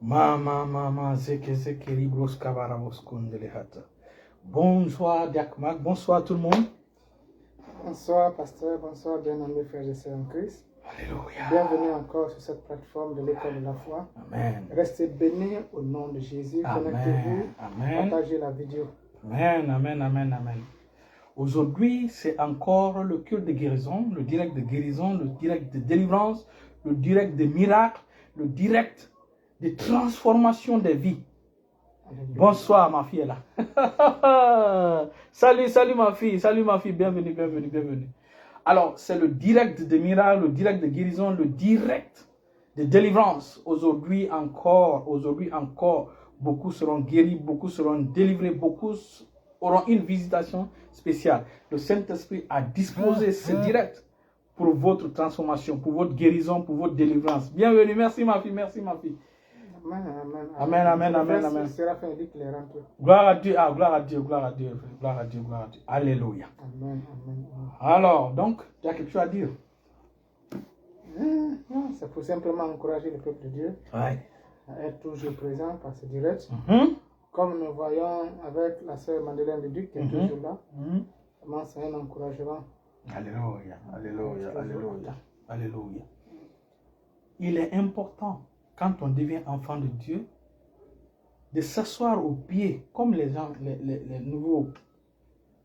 Mama, zeke libros kavaramos kundelehata. Bonsoir Diakmak, bonsoir tout le monde. Bonsoir pasteur, bonsoir bien-aimés frères et sœurs en Christ. Alléluia. Bienvenue encore sur cette plateforme de l'école de la foi. Amen. Restez bénis au nom de Jésus. Connectez-vous, Amen. partagez la vidéo. Amen. Aujourd'hui, c'est encore le culte de guérison, le direct de guérison, le direct de délivrance, le direct de miracle, le direct de transformation des vies. Bonsoir, ma fille est là. Salut ma fille, bienvenue. Alors, c'est le direct de miracle, le direct de guérison, le direct de délivrance. Aujourd'hui encore, beaucoup seront guéris, beaucoup seront délivrés, beaucoup auront une visitation spéciale. Le Saint-Esprit a disposé ce direct pour votre transformation, pour votre guérison, pour votre délivrance. Bienvenue, merci ma fille. Amen. Séraphin dit qu'il est rentré. Gloire à Dieu. Alléluia. Amen. Alors, donc, tu as quelque chose à dire? Non, c'est pour simplement encourager le peuple de Dieu à être toujours présent par ce direct. Comme nous voyons avec la sœur Madeleine de Duc qui est toujours là. Vraiment, c'est un encouragement. Alléluia. Il est important, quand on devient enfant de Dieu, de s'asseoir aux pieds, comme les gens, les nouveaux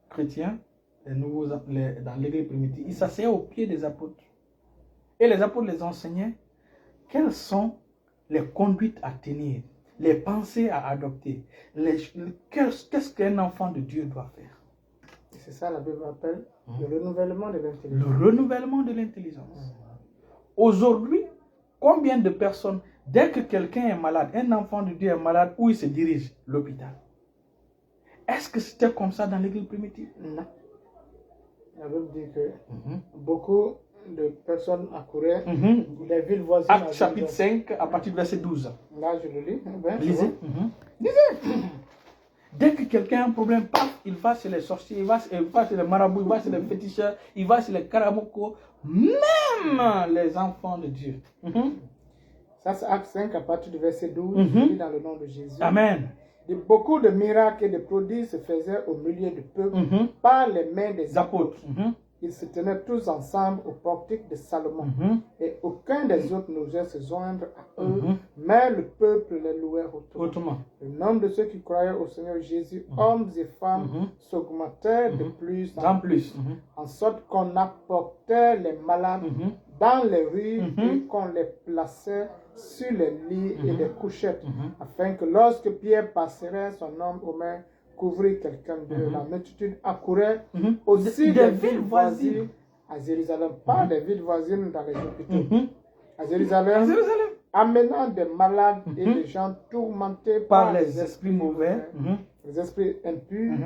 chrétiens, dans l'église primitive, ils s'asseyaient aux pieds des apôtres. Et les apôtres les enseignaient quelles sont les conduites à tenir, les pensées à adopter, qu'est-ce qu'un enfant de Dieu doit faire. Et c'est ça la Bible appelle le renouvellement de l'intelligence. Le renouvellement de l'intelligence. Aujourd'hui, combien de personnes, dès que quelqu'un est malade, un enfant de Dieu est malade, où il se dirige? L'hôpital. Est-ce que c'était comme ça dans l'église primitive? Non. La Bible dit que beaucoup de personnes accouraient des villes voisines. Acte chapitre 5, à partir du verset 12. Là, je le lis. Lisez. Lisez. Dès que quelqu'un a un problème, paf, il va chez les sorciers, il va chez les marabouts, il va chez les féticheurs, il va chez les karamoko, même les enfants de Dieu. Ça, c'est Acte 5, à partir du verset 12, je lis dans le nom de Jésus. Amen. Beaucoup de miracles et de prodiges se faisaient au milieu du peuple par les mains des apôtres. Ils se tenaient tous ensemble au portique de Salomon. Et aucun des autres n'osait se joindre à eux, mais le peuple les louait hautement. Le nombre de ceux qui croyaient au Seigneur Jésus, hommes et femmes, s'augmentait de plus en plus. En sorte qu'on apportait les malades dans les rues et qu'on les plaçait sur les lits et les couchettes, afin que lorsque Pierre passerait son homme aux mains, couvrir quelqu'un de la multitude accourait aussi des villes voisines à Jérusalem, pas des villes voisines dans les hôpitaux, à Jérusalem, amenant des malades et des gens tourmentés par les esprits mauvais, les esprits impurs,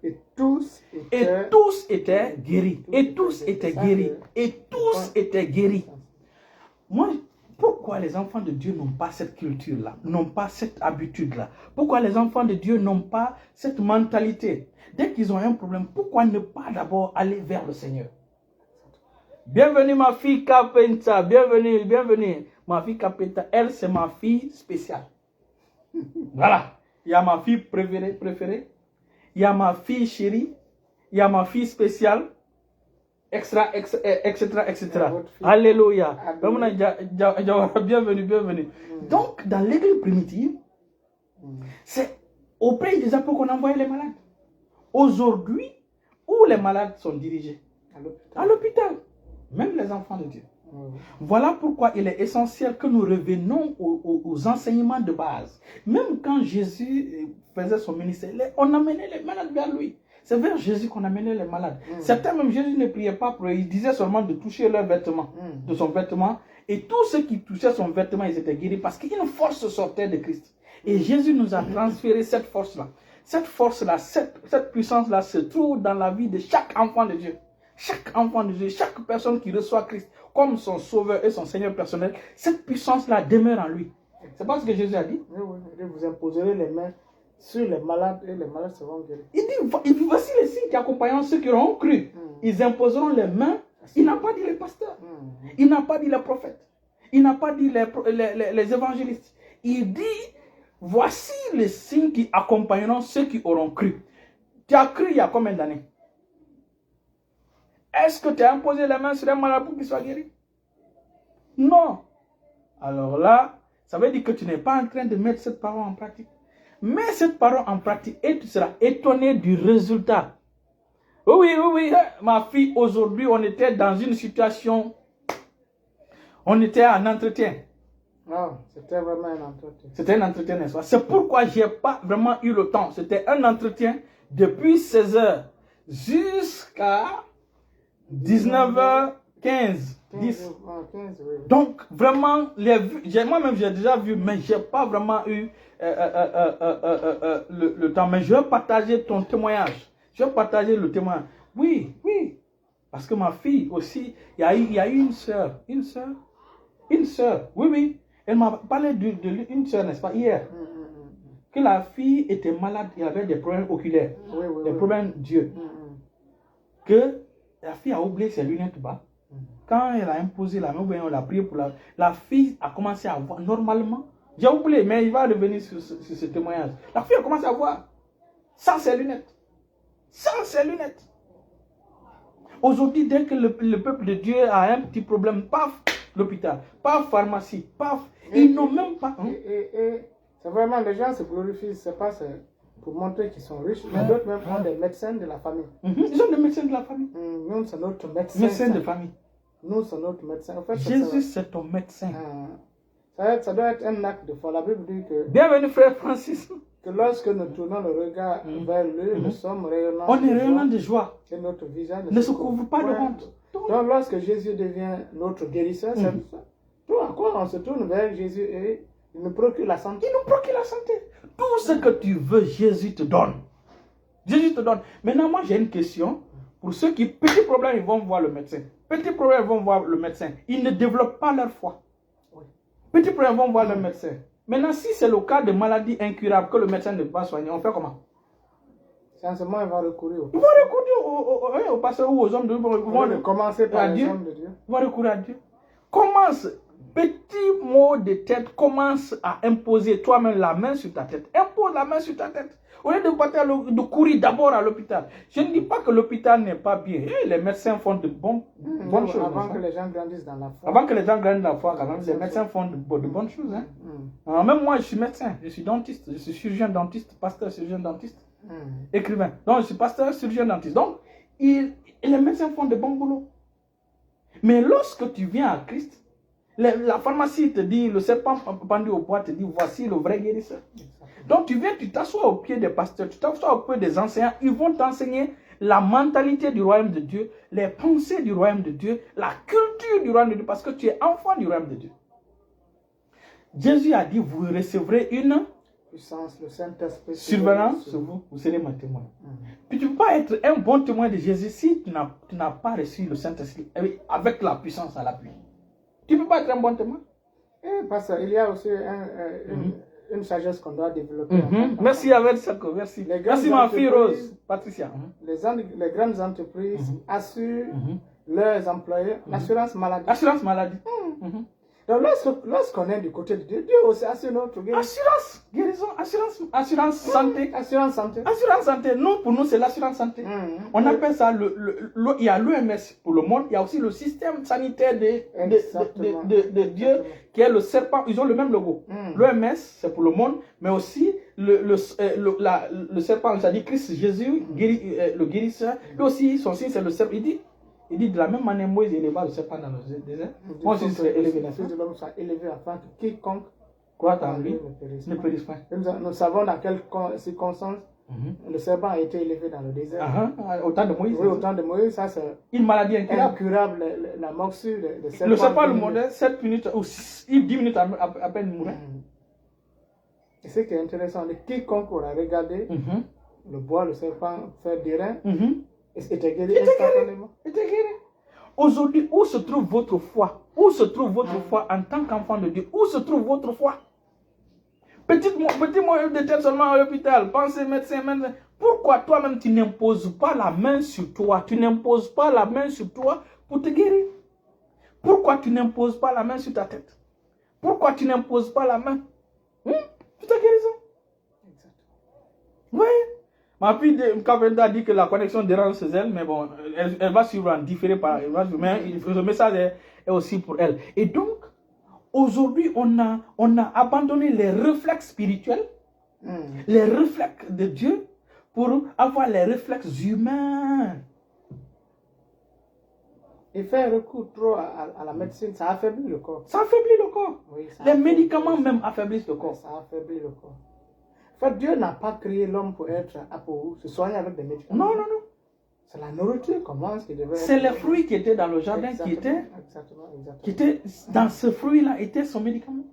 et tous étaient guéris. Moi, pourquoi les enfants de Dieu n'ont pas cette culture-là, n'ont pas cette habitude-là? Pourquoi les enfants de Dieu n'ont pas cette mentalité? Dès qu'ils ont un problème, pourquoi ne pas d'abord aller vers le Seigneur? Bienvenue ma fille Capenta, bienvenue. Ma fille Capenta, elle c'est ma fille spéciale. Voilà, il y a ma fille préférée, il y a ma fille chérie, il y a ma fille spéciale, etc. Alléluia. Bienvenue. Donc, dans l'église primitive, c'est auprès des apôtres qu'on envoyait les malades. Aujourd'hui, où les malades sont dirigés? À l'hôpital. Même les enfants de Dieu. Voilà pourquoi il est essentiel que nous revenons aux enseignements de base. Même quand Jésus faisait son ministère, on amenait les malades vers lui. C'est vers Jésus qu'on amenait les malades. Certains, même Jésus ne priait pas pour eux. Il disait seulement de toucher leur vêtement, de son vêtement. Et tous ceux qui touchaient son vêtement, ils étaient guéris parce qu'une force sortait de Christ. Et Jésus nous a transféré cette force-là. Cette force-là, cette puissance-là se trouve dans la vie de chaque enfant de Dieu. Chaque enfant de Dieu, chaque personne qui reçoit Christ comme son sauveur et son Seigneur personnel, cette puissance-là demeure en lui. C'est pas ce que Jésus a dit? Oui, vous imposerez les mains sur les malades et les malades seront guéris. Il dit voici les signes qui accompagneront ceux qui auront cru. Ils imposeront les mains. Il n'a pas dit les pasteurs. Il n'a pas dit les prophètes. Il n'a pas dit les évangélistes. il dit, voici les signes qui accompagneront ceux qui auront cru. Tu as cru il y a combien d'années? Est-ce que tu as imposé la main sur un malade pour qu'il soit guéri? Non. Alors là, ça veut dire que tu n'es pas en train de mettre cette parole en pratique. Mets cette parole en pratique et tu seras étonné du résultat. Oui, ma fille, aujourd'hui, on était dans une situation, on était en entretien. Non, c'était vraiment un entretien. C'était un entretien, n'est-ce pas? C'est pourquoi je n'ai pas vraiment eu le temps. C'était un entretien depuis 16h jusqu'à 19h15. 10. Donc, vraiment, moi-même, j'ai déjà vu, mais je n'ai pas vraiment eu le temps. Mais je vais partager ton témoignage. Je vais partager le témoignage. Oui. Parce que ma fille aussi, il y a eu une sœur. Une sœur. Oui. Elle m'a parlé d'une sœur, n'est-ce pas, hier. Que la fille était malade, il y avait des problèmes oculaires. Des problèmes d'yeux. Que la fille a oublié ses lunettes bas. Quand elle a imposé la main, on l'a prié pour la fille a commencé à voir normalement. J'ai oublié, mais il va revenir sur ce témoignage. La fille a commencé à voir sans ses lunettes. Sans ses lunettes. Aujourd'hui, dès que le peuple de Dieu a un petit problème, paf, l'hôpital, paf, pharmacie, paf, ils n'ont même pas. C'est vraiment, les gens se glorifient, c'est pas pour montrer qu'ils sont riches, mais d'autres même ont des médecins de la famille. Ils ont des médecins de la famille. Nous, c'est notre médecin. Médecin de famille. Nous, c'est notre médecin. En fait, Jésus, c'est ton médecin. Ça doit être un acte de foi. La Bible dit que... Bienvenue, frère Francis. Que lorsque nous tournons le regard vers lui, nous sommes rayonnants. On est rayonnants de joie. Et notre visage ne se couvre pas de honte. Donc, lorsque Jésus devient notre guérisseur, c'est ça. Tout à quoi on se tourne vers Jésus et il nous procure la santé. Il nous procure la santé. Tout ce que tu veux, Jésus te donne. Jésus te donne. Maintenant, moi, j'ai une question. Pour ceux qui, petits problèmes, ils vont voir le médecin. Petits problèmes, ils vont voir le médecin. Ils ne développent pas leur foi. Petits problèmes, ils vont voir le médecin. Maintenant, si c'est le cas de maladie incurable que le médecin ne peut pas soigner, on fait comment? Sincèrement, il va recourir au pasteur. Il va recourir au pasteur ou aux hommes de Dieu. Ils vont commencer par les hommes de Dieu. Il va recourir à Dieu. Commence, petit mot de tête, commence à imposer toi-même la main sur ta tête. Impose la main sur ta tête. Au lieu de courir d'abord à l'hôpital. Je ne dis pas que l'hôpital n'est pas bien. Les médecins font de bonnes choses. Avant que les gens grandissent dans la foi. Avant que les gens grandissent dans la foi, quand même, les médecins font de bonnes choses. Alors, même moi, je suis médecin, je suis dentiste, je suis chirurgien dentiste, pasteur chirurgien dentiste, écrivain. Donc, je suis pasteur chirurgien dentiste. Donc, les médecins font de bons boulots. Mais lorsque tu viens à Christ, la pharmacie te dit, le serpent pendu au bois te dit, voici le vrai guérisseur. Donc tu viens, tu t'assois au pied des pasteurs, tu t'assois au pied des enseignants, ils vont t'enseigner la mentalité du royaume de Dieu, les pensées du royaume de Dieu, la culture du royaume de Dieu, parce que tu es enfant du royaume de Dieu. Jésus a dit, vous recevrez une puissance, le Saint-Esprit survenance sur vous, vous serez mon témoin. Puis tu ne peux pas être un bon témoin de Jésus si tu n'as pas reçu le Saint-Esprit avec la puissance à l'appui. Tu ne peux pas être un bon témoin. Parce qu'il y a aussi une sagesse qu'on doit développer. Merci avec Sako, merci. Merci ma fille Rose, Patricia. Les grandes entreprises assurent leurs employés l'assurance maladie. Assurance maladie. Donc lorsqu'on est du côté de Dieu, Dieu aussi assure notre guérison. Assurance, guérison, assurance santé. Assurance santé. Assurance santé. Nous, pour nous, c'est l'assurance santé. On appelle ça, il y a l'OMS pour le monde, il y a aussi le système sanitaire de Dieu, qui est le serpent. Ils ont le même logo. L'OMS, c'est pour le monde, mais aussi le serpent, ça dit Christ Jésus, le guérisseur. Lui aussi, son signe, c'est le serpent. Il dit de la même manière, Moïse éleva le serpent dans le désert. Moi aussi, je serai élevé dans le Fils de l'homme soit élevé afin que quiconque croit en lui ne périsse pas. Nous savons dans quelles circonstances le serpent a été élevé dans le désert. Au temps de Moïse. Oui, au temps de Moïse, ça c'est une maladie incurable, la morsure de serpent. Le serpent le mordait 7 minutes ou 10 minutes à peine mourait. Et ce qui est intéressant, quiconque aura regardé le bois, le serpent faire des reins, était guéri instantanément. Aujourd'hui, où se trouve votre foi? Où se trouve votre foi en tant qu'enfant de Dieu? Où se trouve votre foi? Petit moyen de tête seulement à l'hôpital. Pensez médecin. Pourquoi toi-même tu n'imposes pas la main sur toi? Tu n'imposes pas la main sur toi pour te guérir. Pourquoi tu n'imposes pas la main sur ta tête? Pourquoi tu n'imposes pas la main? Toute la guérison. Oui. Ma fille de a dit que la connexion dérange chez elle, mais bon, elle va suivre en différé par mais le message est aussi pour elle. Et donc, aujourd'hui, on a abandonné les réflexes spirituels, les réflexes de Dieu, pour avoir les réflexes humains. Et faire recours trop à la médecine, ça affaiblit le corps. Ça affaiblit le corps. Oui, les médicaments même affaiblissent le corps. Ça affaiblit le corps. En fait, Dieu n'a pas créé l'homme pour être pour se soigner avec des médicaments. Non, non, non. C'est la nourriture, comment est-ce qu'il devait être. C'est les fruits qui étaient dans le jardin qui étaient dans ce fruit-là, était son médicament.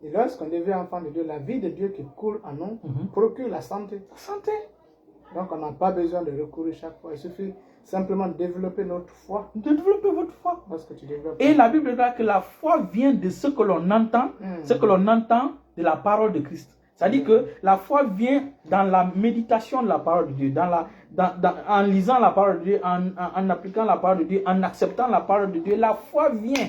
Et lorsqu'on devient enfant de Dieu, la vie de Dieu qui coule en nous procure la santé. La santé. Donc on n'a pas besoin de recourir chaque fois. Il suffit simplement de développer notre foi. De développer votre foi. Lorsque tu développes. Et la Bible dit que la foi vient de ce que l'on entend, ce que l'on entend de la parole de Christ. C'est-à-dire que la foi vient dans la méditation de la parole de Dieu, en lisant la parole de Dieu, en appliquant la parole de Dieu, en acceptant la parole de Dieu. La foi vient.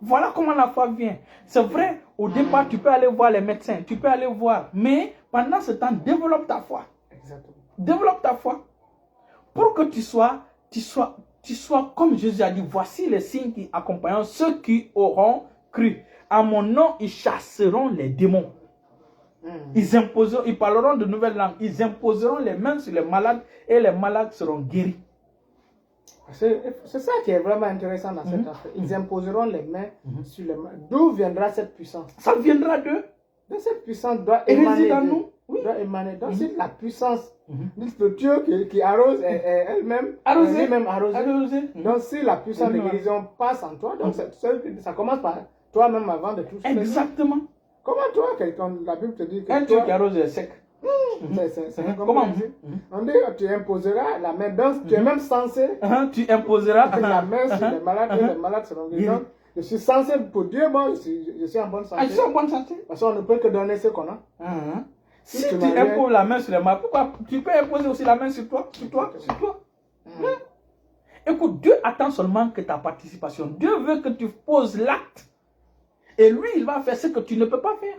Voilà comment la foi vient. C'est vrai, au départ, tu peux aller voir les médecins, tu peux aller voir, mais pendant ce temps, développe ta foi. Exactement. Développe ta foi. Pour que tu sois comme Jésus a dit, voici les signes qui accompagneront ceux qui auront cru. À mon nom, ils chasseront les démons. Ils parleront de nouvelles langues. Ils imposeront les mains sur les malades et les malades seront guéris. C'est ça qui est vraiment intéressant dans cette affaire. Ils imposeront les mains sur les malades. D'où viendra cette puissance? Ça viendra d'eux. Donc cette puissance doit émaner dans nous. Oui. Doit émaner. Donc c'est la puissance de Dieu qui arrose elle-même, lui-même arrosée. Donc si la puissance de guérison passe en toi, donc ça commence par toi-même avant de tout ça. Exactement. Comment toi, la Bible te dit que un Dieu qui arrose est sec. C'est comment on dit tu imposeras la main. Donc tu es même censé. Tu imposeras la main sur les malades et les malades seront guéris. Donc je suis censé pour Dieu, moi je suis en bonne santé. Je suis en bonne santé. Parce qu'on ne peut que donner ce qu'on a. Si tu imposes la main sur les malades, pourquoi tu peux imposer aussi la main sur toi, Écoute, Dieu attend seulement que ta participation. Dieu veut que tu poses l'acte. Et lui, il va faire ce que tu ne peux pas faire.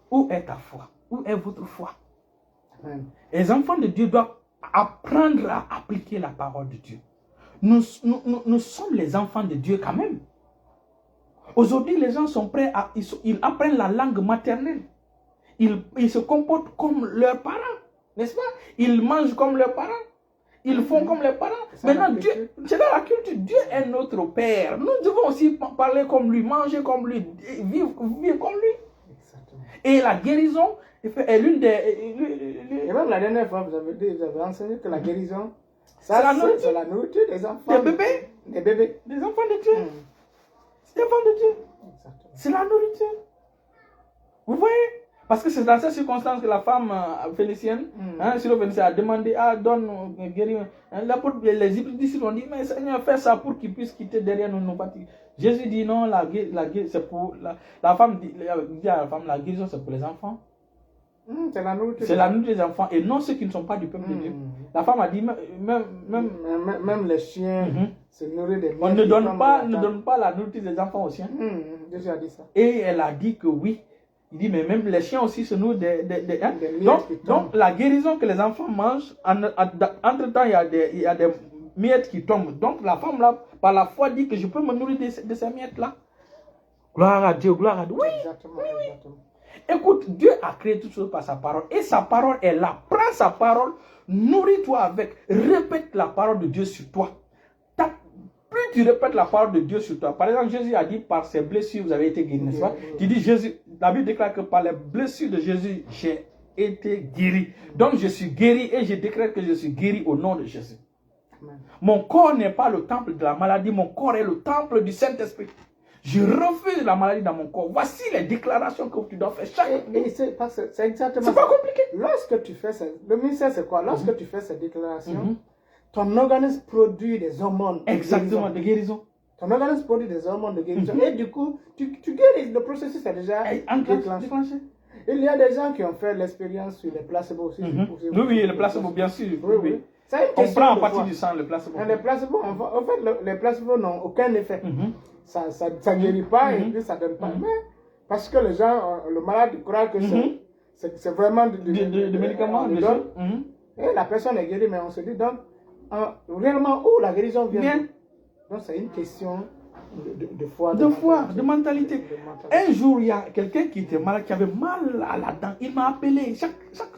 Où est ta foi? Où est votre foi? Les enfants de Dieu doivent apprendre à appliquer la parole de Dieu. Nous sommes les enfants de Dieu quand même. Aujourd'hui, les gens sont prêts ils apprennent la langue maternelle. Ils se comportent comme leurs parents, n'est-ce pas? Ils mangent comme leurs parents. Ils font comme les parents. Maintenant, Dieu, c'est dans la culture. Dieu est notre Père. Nous devons aussi parler comme lui, manger comme lui, vivre comme lui. Exactement. Et la guérison est l'une des... Et même la dernière fois, vous avez enseigné que la guérison, c'est la nourriture des enfants. Des bébés. Des bébés. Des enfants de Dieu. C'est des enfants de Dieu. C'est la nourriture. Vous voyez? Parce que c'est dans ces circonstances que la femme phénicienne, syro-phénicienne, a demandé, donne, guéris. Les disciples ont dit, mais Seigneur, fais ça pour qu'il puisse quitter derrière nous fatigues. Jésus dit, non, c'est pour la femme dit à la femme, la guérison c'est pour les enfants. C'est la nourriture. C'est la nourriture des enfants et non ceux qui ne sont pas du peuple de Dieu. La femme a dit, même les chiens se nourrissent des miettes. On ne donne pas la nourriture des enfants aux chiens. Jésus a dit ça. Et elle a dit que oui. Il dit, mais même les chiens aussi se nourrissent des donc, la guérison que les enfants mangent, entre-temps, il y a des miettes qui tombent. Donc, la femme, là, par la foi, dit que je peux me nourrir de ces miettes-là. Gloire à Dieu, gloire à Dieu. Oui, exactement. Écoute, Dieu a créé toutes choses par sa parole. Et sa parole est là. Prends sa parole, nourris-toi avec. Répète la parole de Dieu sur toi. Plus tu répètes la parole de Dieu sur toi. Par exemple, Jésus a dit, par ses blessures, vous avez été guéris, n'est-ce pas? Tu dis, la Bible déclare que par les blessures de Jésus, j'ai été guéri. Donc, je suis guéri et je déclare que je suis guéri au nom de Jésus. Amen. Mon corps n'est pas le temple de la maladie, mon corps est le temple du Saint-Esprit. Je refuse la maladie dans mon corps. Voici les déclarations que tu dois faire chaque jour. C'est exactement. C'est pas compliqué. Lorsque tu fais ça, le mystère c'est quoi? Lorsque tu fais ces déclarations, ton organisme produit des hormones. Exactement, de guérison. Ton organisme produit des hormones de guérison. Et du coup, tu guéris. Le processus est déjà déclenché. Il y a des gens qui ont fait l'expérience sur les placebos aussi. Oui, le placebo, bien sûr. Oui. On prend en partie du sang le placebo. Les placebos, en fait, les placebos n'ont aucun effet. Ça ne guérit pas et puis ça ne donne pas. Mais Parce que les gens, le malade croit que c'est vraiment de médicaments, on lui donne. Et la personne est guérie, mais on se dit donc, réellement, où la guérison vient? Donc, c'est une question de foi. De mentalité. Un jour, il y a quelqu'un qui était malade, qui avait mal à la dent. Il m'a appelé. Chaque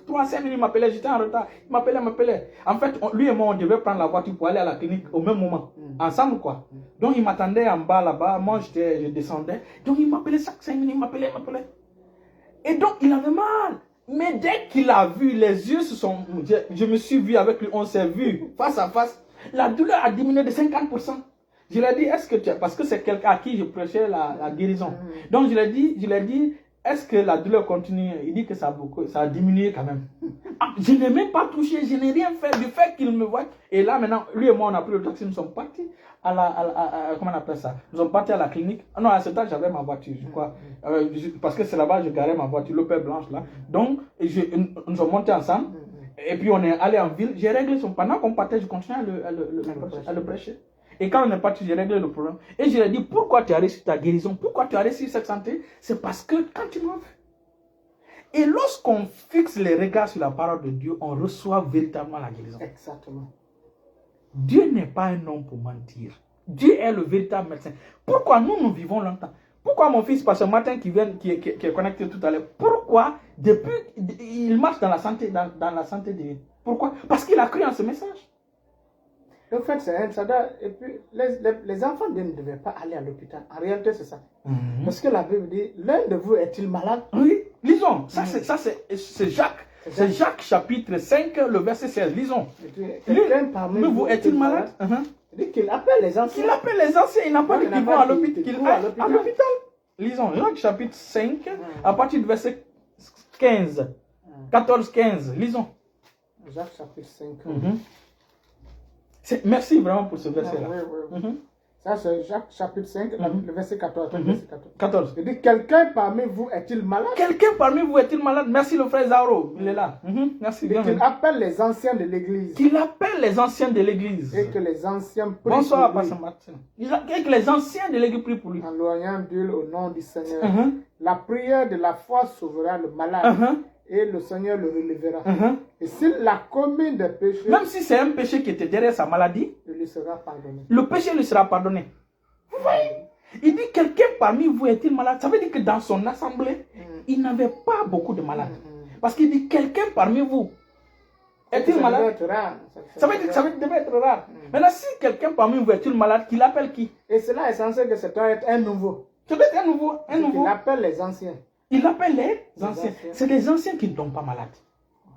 3-5 minutes, il m'appelait. J'étais en retard. Il m'appelait. En fait, lui et moi, on devait prendre la voiture pour aller à la clinique au même moment. Ensemble, quoi. Donc, il m'attendait en bas, là-bas. Moi, je descendais. Donc, il m'appelait chaque 5 minutes. Il m'appelait. Et donc, il avait mal. Mais dès qu'il a vu, les yeux se sont... Je me suis vu avec lui. On s'est vu face à face. La douleur a diminué de 50%. Je lui ai dit, est-ce que tu as... Parce que c'est quelqu'un à qui je prêchais la guérison. Donc, je lui ai dit, est-ce que la douleur continue? Il dit que ça a diminué quand même. Je n'ai même pas touché, je n'ai rien fait. Du fait qu'il me voit. Et là, maintenant, lui et moi, on a pris le taxi, nous sommes partis comment on appelle ça? Nous sommes partis à la clinique. Non, à ce temps, j'avais ma voiture, je crois. Parce que c'est là-bas, je garais ma voiture, l'Opel blanche, là. Donc, nous sommes montés ensemble. Et puis, on est allé en ville. J'ai réglé son... Pendant qu'on partait, je continuais à le prêcher. Et quand on est parti, j'ai réglé le problème. Et je lui ai dit, pourquoi tu as réussi ta guérison? Pourquoi tu as réussi cette santé? C'est parce que quand tu m'as vu. Et lorsqu'on fixe les regards sur la parole de Dieu, on reçoit véritablement la guérison. Exactement. Dieu n'est pas un homme pour mentir. Dieu est le véritable médecin. Pourquoi nous vivons longtemps? Pourquoi mon fils, parce que ce matin qui est connecté tout à l'heure, pourquoi depuis il marche dans la santé, dans la santé divine? Pourquoi? Parce qu'il a cru en ce message. En fait, et puis, les enfants ne devaient pas aller à l'hôpital. En réalité, c'est ça. Parce que la Bible dit, l'un de vous est-il malade? Oui, lisons. Ça, c'est Jacques. C'est Jacques chapitre 5, le verset 16. Lisons. Quelqu'un parmi vous est-il malade? Il dit qu'il appelle les anciens. Qu'il appelle les anciens. Il n'a pas dit qu'ils vont à l'hôpital. Lisons. Jacques chapitre 5, à partir du verset 15. 14-15. Lisons. Jacques chapitre 5. Merci vraiment pour ce verset-là. Oui. Ça, c'est Jacques chapitre 5, le verset 14. 14. Il dit, quelqu'un parmi vous est-il malade? Quelqu'un parmi vous est-il malade? Merci le frère Zaro, il est là. Merci bien. Qu'il appelle les anciens de l'église. Qu'il appelle les anciens de l'église. Et que les anciens prient Bonsoir, pour lui. Pasteur Martin. Et que les anciens de l'église prient pour lui. En loignant d'huile au nom du Seigneur. La prière de la foi sauvera le malade. Et le Seigneur le relèvera. Et s'il a commis des péchés, même si c'est un péché qui était derrière sa maladie, il lui sera pardonné. Le péché lui sera pardonné. Vous voyez? Il dit, quelqu'un parmi vous est-il malade? Ça veut dire que dans son assemblée, il n'avait pas beaucoup de malades. Parce qu'il dit, quelqu'un parmi vous est-il malade? Ça veut dire que ça devait être rare. Maintenant, si quelqu'un parmi vous est-il malade, qu'il appelle qui? Et cela est censé que c'est un nouveau. Ça doit être un nouveau. Il appelle les anciens. Il appelle les anciens. C'est les anciens qui ne tombent pas malades.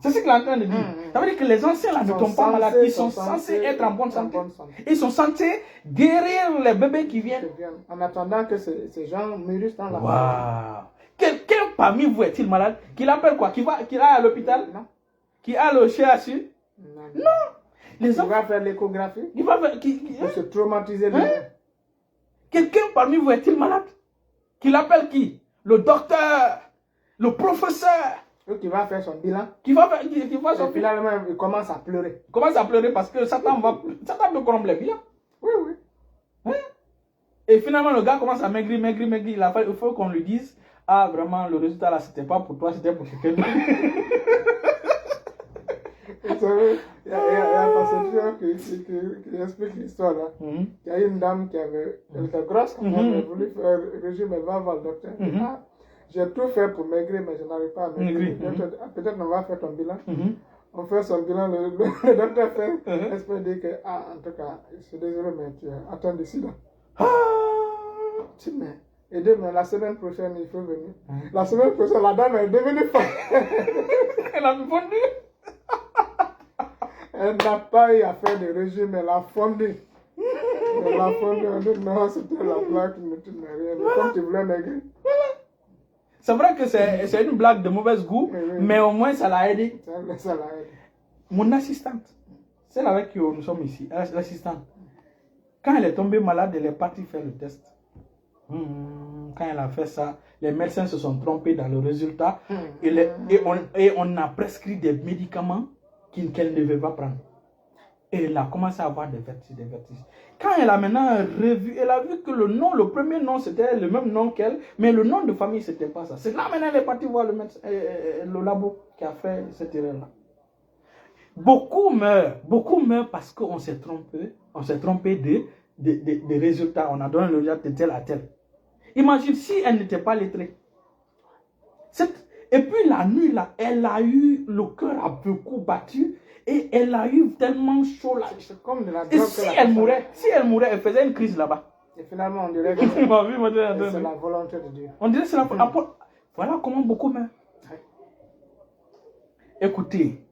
C'est ce qu'il est en train de dire. Ça veut dire que les anciens là ne tombent pas malades. Ils sont censés être en bonne santé. Ils sont censés guérir les bébés qui viennent. En attendant que ces gens mûrissent dans la mort. Quelqu'un parmi vous est-il malade? Qu'il appelle quoi? Qui a à l'hôpital? Non. Qui a le CHU? Non. Les gens vont faire l'échographie. Pour se traumatiser. Quelqu'un parmi vous est-il malade? Qu'il appelle qui? Le docteur, le professeur. Qui va faire son bilan. Qui va son bilan. Finalement, il commence à pleurer. Il commence à pleurer parce que Satan peut corrompre les bilans. Oui. Et finalement, le gars commence à maigrir. Il faut qu'on lui dise, ah vraiment, le résultat là, c'était pas pour toi, c'était pour quelqu'un d'autre. Vous savez, il y a un pasteur qui explique l'histoire là. Il y a une dame elle était grosse, elle a voulu faire un régime, elle va voir le docteur. J'ai tout fait pour maigrir, mais je n'arrive pas à maigrir. Peut-être on va faire ton bilan. On fait son bilan, le docteur fait espère dire que, en tout cas, je suis désolé, mais tu as atteint du sida. Mais la semaine prochaine, il faut venir. La semaine prochaine, la dame est devenue femme. Elle a fondu. Elle n'a pas eu à faire de régime, elle a fondu. On dit non, c'était la plaque, tu n'as rien. Mais comme tu voulais maigrir. C'est vrai que c'est une blague de mauvais goût, mais au moins ça l'a aidé. Ça l'a aidé. Mon assistante, celle avec qui nous sommes ici, l'assistante, quand elle est tombée malade, elle est partie faire le test. Quand elle a fait ça, les médecins se sont trompés dans le résultat et on a prescrit des médicaments qu'elle ne devait pas prendre. Et elle a commencé à avoir des vertiges, des vertiges. Quand elle a maintenant revu, elle a vu que le premier nom, c'était le même nom qu'elle, mais le nom de famille, c'était pas ça. C'est là maintenant elle est partie voir le médecin, le labo qui a fait cette erreur-là. Beaucoup meurent parce qu'on s'est trompé des résultats. On a donné le résultat de tel à tel. Imagine si elle n'était pas lettrée. Et puis la nuit, là, elle a eu, le cœur a beaucoup battu et elle a eu tellement chaud là. C'est comme de la drogue. Et si elle mourait, elle faisait une crise là-bas. Et finalement, on dirait que c'est la volonté de Dieu. On dirait que c'est la volonté. Voilà comment beaucoup meurent. Écoutez,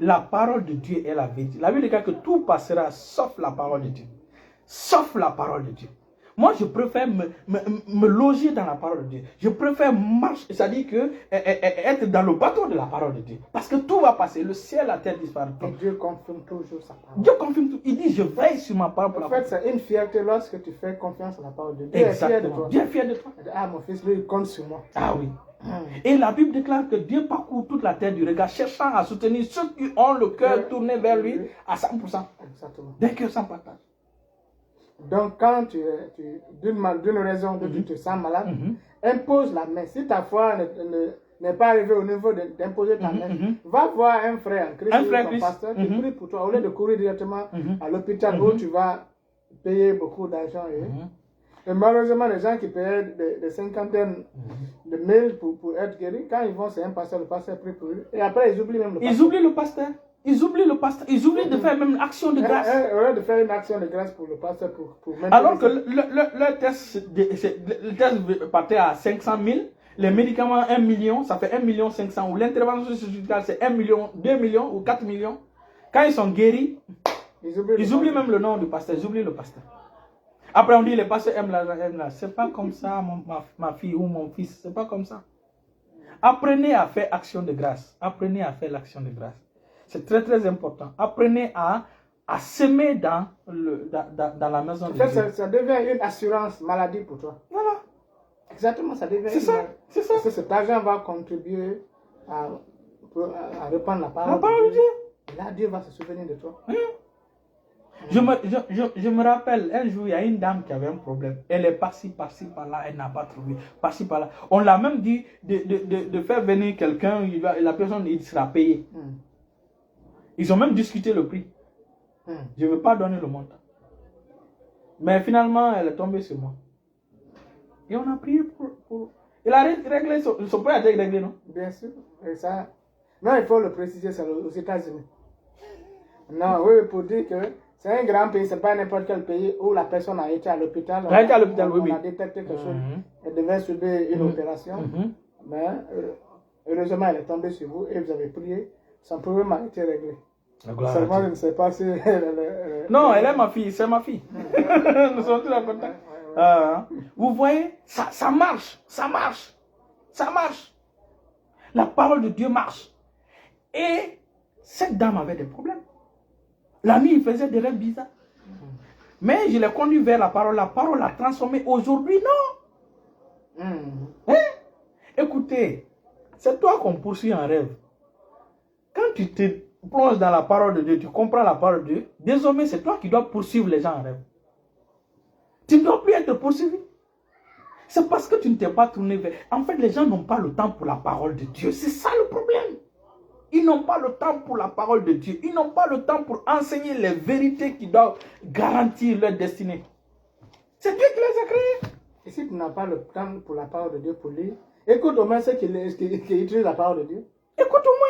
la parole de Dieu est la vérité. La Bible dit que tout passera sauf la parole de Dieu. Sauf la parole de Dieu. Moi, je préfère me loger dans la parole de Dieu. Je préfère marcher, c'est-à-dire que être dans le bateau de la parole de Dieu. Parce que tout va passer, le ciel, la terre disparaîtront. Et Dieu confirme toujours sa parole. Dieu confirme tout. Il dit, je veille sur ma parole. En fait, c'est une fierté lorsque tu fais confiance à la parole de Dieu. Exactement. Dieu est fier de toi. Ah, mon fils, lui, il compte sur moi. Ah oui. Et la Bible déclare que Dieu parcourt toute la terre du regard, cherchant à soutenir ceux qui ont le cœur tourné vers lui à 100%. Exactement. D'un cœur sans partage. Donc, quand d'une raison que tu te sens malade, impose la main. Si ta foi n'est pas arrivée au niveau d'imposer ta main, va voir un frère en Christ, ton pasteur, qui prie pour toi, au lieu de courir directement à l'hôpital où tu vas payer beaucoup d'argent. Et malheureusement, les gens qui payaient des cinquantaines de mille pour être guéris, quand ils vont, c'est un pasteur, le pasteur prie pour eux. Et après, ils oublient même le pasteur. Ils oublient le pasteur. Ils oublient le pasteur. Ils oublient de faire même une action de grâce. Au lieu de faire une action de grâce pour le pasteur, pour alors que le test partait à 500 000, les médicaments 1 million, ça fait 1 million 500, ou l'intervention chirurgicale c'est 1 million, 2 millions ou 4 millions. Quand ils sont guéris, ils oublient même le nom du pasteur, ils oublient le pasteur. Après on dit les pasteurs aiment l'argent, c'est pas comme ça ma fille ou mon fils, c'est pas comme ça. Apprenez à faire action de grâce, apprenez à faire l'action de grâce. C'est très très important. Apprenez à semer dans la maison de Dieu. Ça devient une assurance maladie pour toi. Voilà. Exactement, ça devient. C'est ça. Parce que cet argent va contribuer à répandre la parole de Dieu. Et là, Dieu va se souvenir de toi. Je me rappelle, un jour, il y a une dame qui avait un problème. Elle est par-ci, par-là, elle n'a pas trouvé. Par-ci, par-là. On l'a même dit de faire venir quelqu'un, la personne, il sera payé. Ils ont même discuté le prix. Je ne veux pas donner le montant. Mais finalement, elle est tombée sur moi. Et on a prié pour... Il a réglé son prêt a été réglé, non? Bien sûr. Et ça... Non, il faut le préciser, c'est aux États-Unis. Non, oui, pour dire que c'est un grand pays, ce n'est pas n'importe quel pays où la personne a été à l'hôpital. On a détecté quelque chose. Elle devait subir une opération. Mais heureusement, elle est tombée sur vous et vous avez prié. Son problème a été réglé. Seulement, je ne sais pas si... Non, elle est ma fille, c'est ma fille. Nous sommes tous en contact. Vous voyez, ça marche, ça marche, ça marche. La parole de Dieu marche. Et cette dame avait des problèmes. La nuit, il faisait des rêves bizarres. Mais je l'ai conduit vers la parole l'a transformé. Aujourd'hui, non. Écoutez, c'est toi qu'on poursuit en rêve. Quand tu te plonges dans la parole de Dieu, tu comprends la parole de Dieu, désormais c'est toi qui dois poursuivre les gens en rêve. Tu ne dois plus être poursuivi. C'est parce que tu ne t'es pas tourné vers... En fait, les gens n'ont pas le temps pour la parole de Dieu. C'est ça le problème. Ils n'ont pas le temps pour la parole de Dieu. Ils n'ont pas le temps pour enseigner les vérités qui doivent garantir leur destinée. C'est Dieu qui les a créés. Et si tu n'as pas le temps pour la parole de Dieu pour lire, écoute au moins ceux qui utilisent la parole de Dieu. Écoute au moins.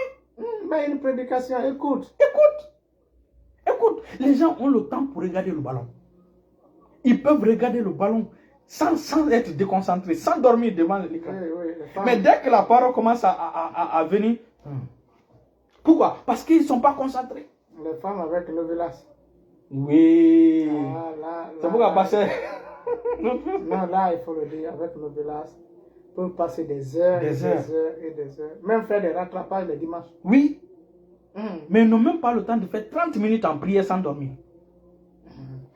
Mais une prédication, écoute. Écoute, les gens ont le temps pour regarder le ballon. Ils peuvent regarder le ballon sans être déconcentrés, sans dormir devant l'écran. Mais dès que la parole commence à venir, pourquoi? Parce qu'ils ne sont pas concentrés. Les femmes avec Novelas. Oui. C'est pourquoi passer. Non, là, il faut le dire, avec Novelas. Pour passer des heures, des heures. Même faire des rattrapages le dimanche. Oui. Mais ils n'ont même pas le temps de faire 30 minutes en prière sans dormir.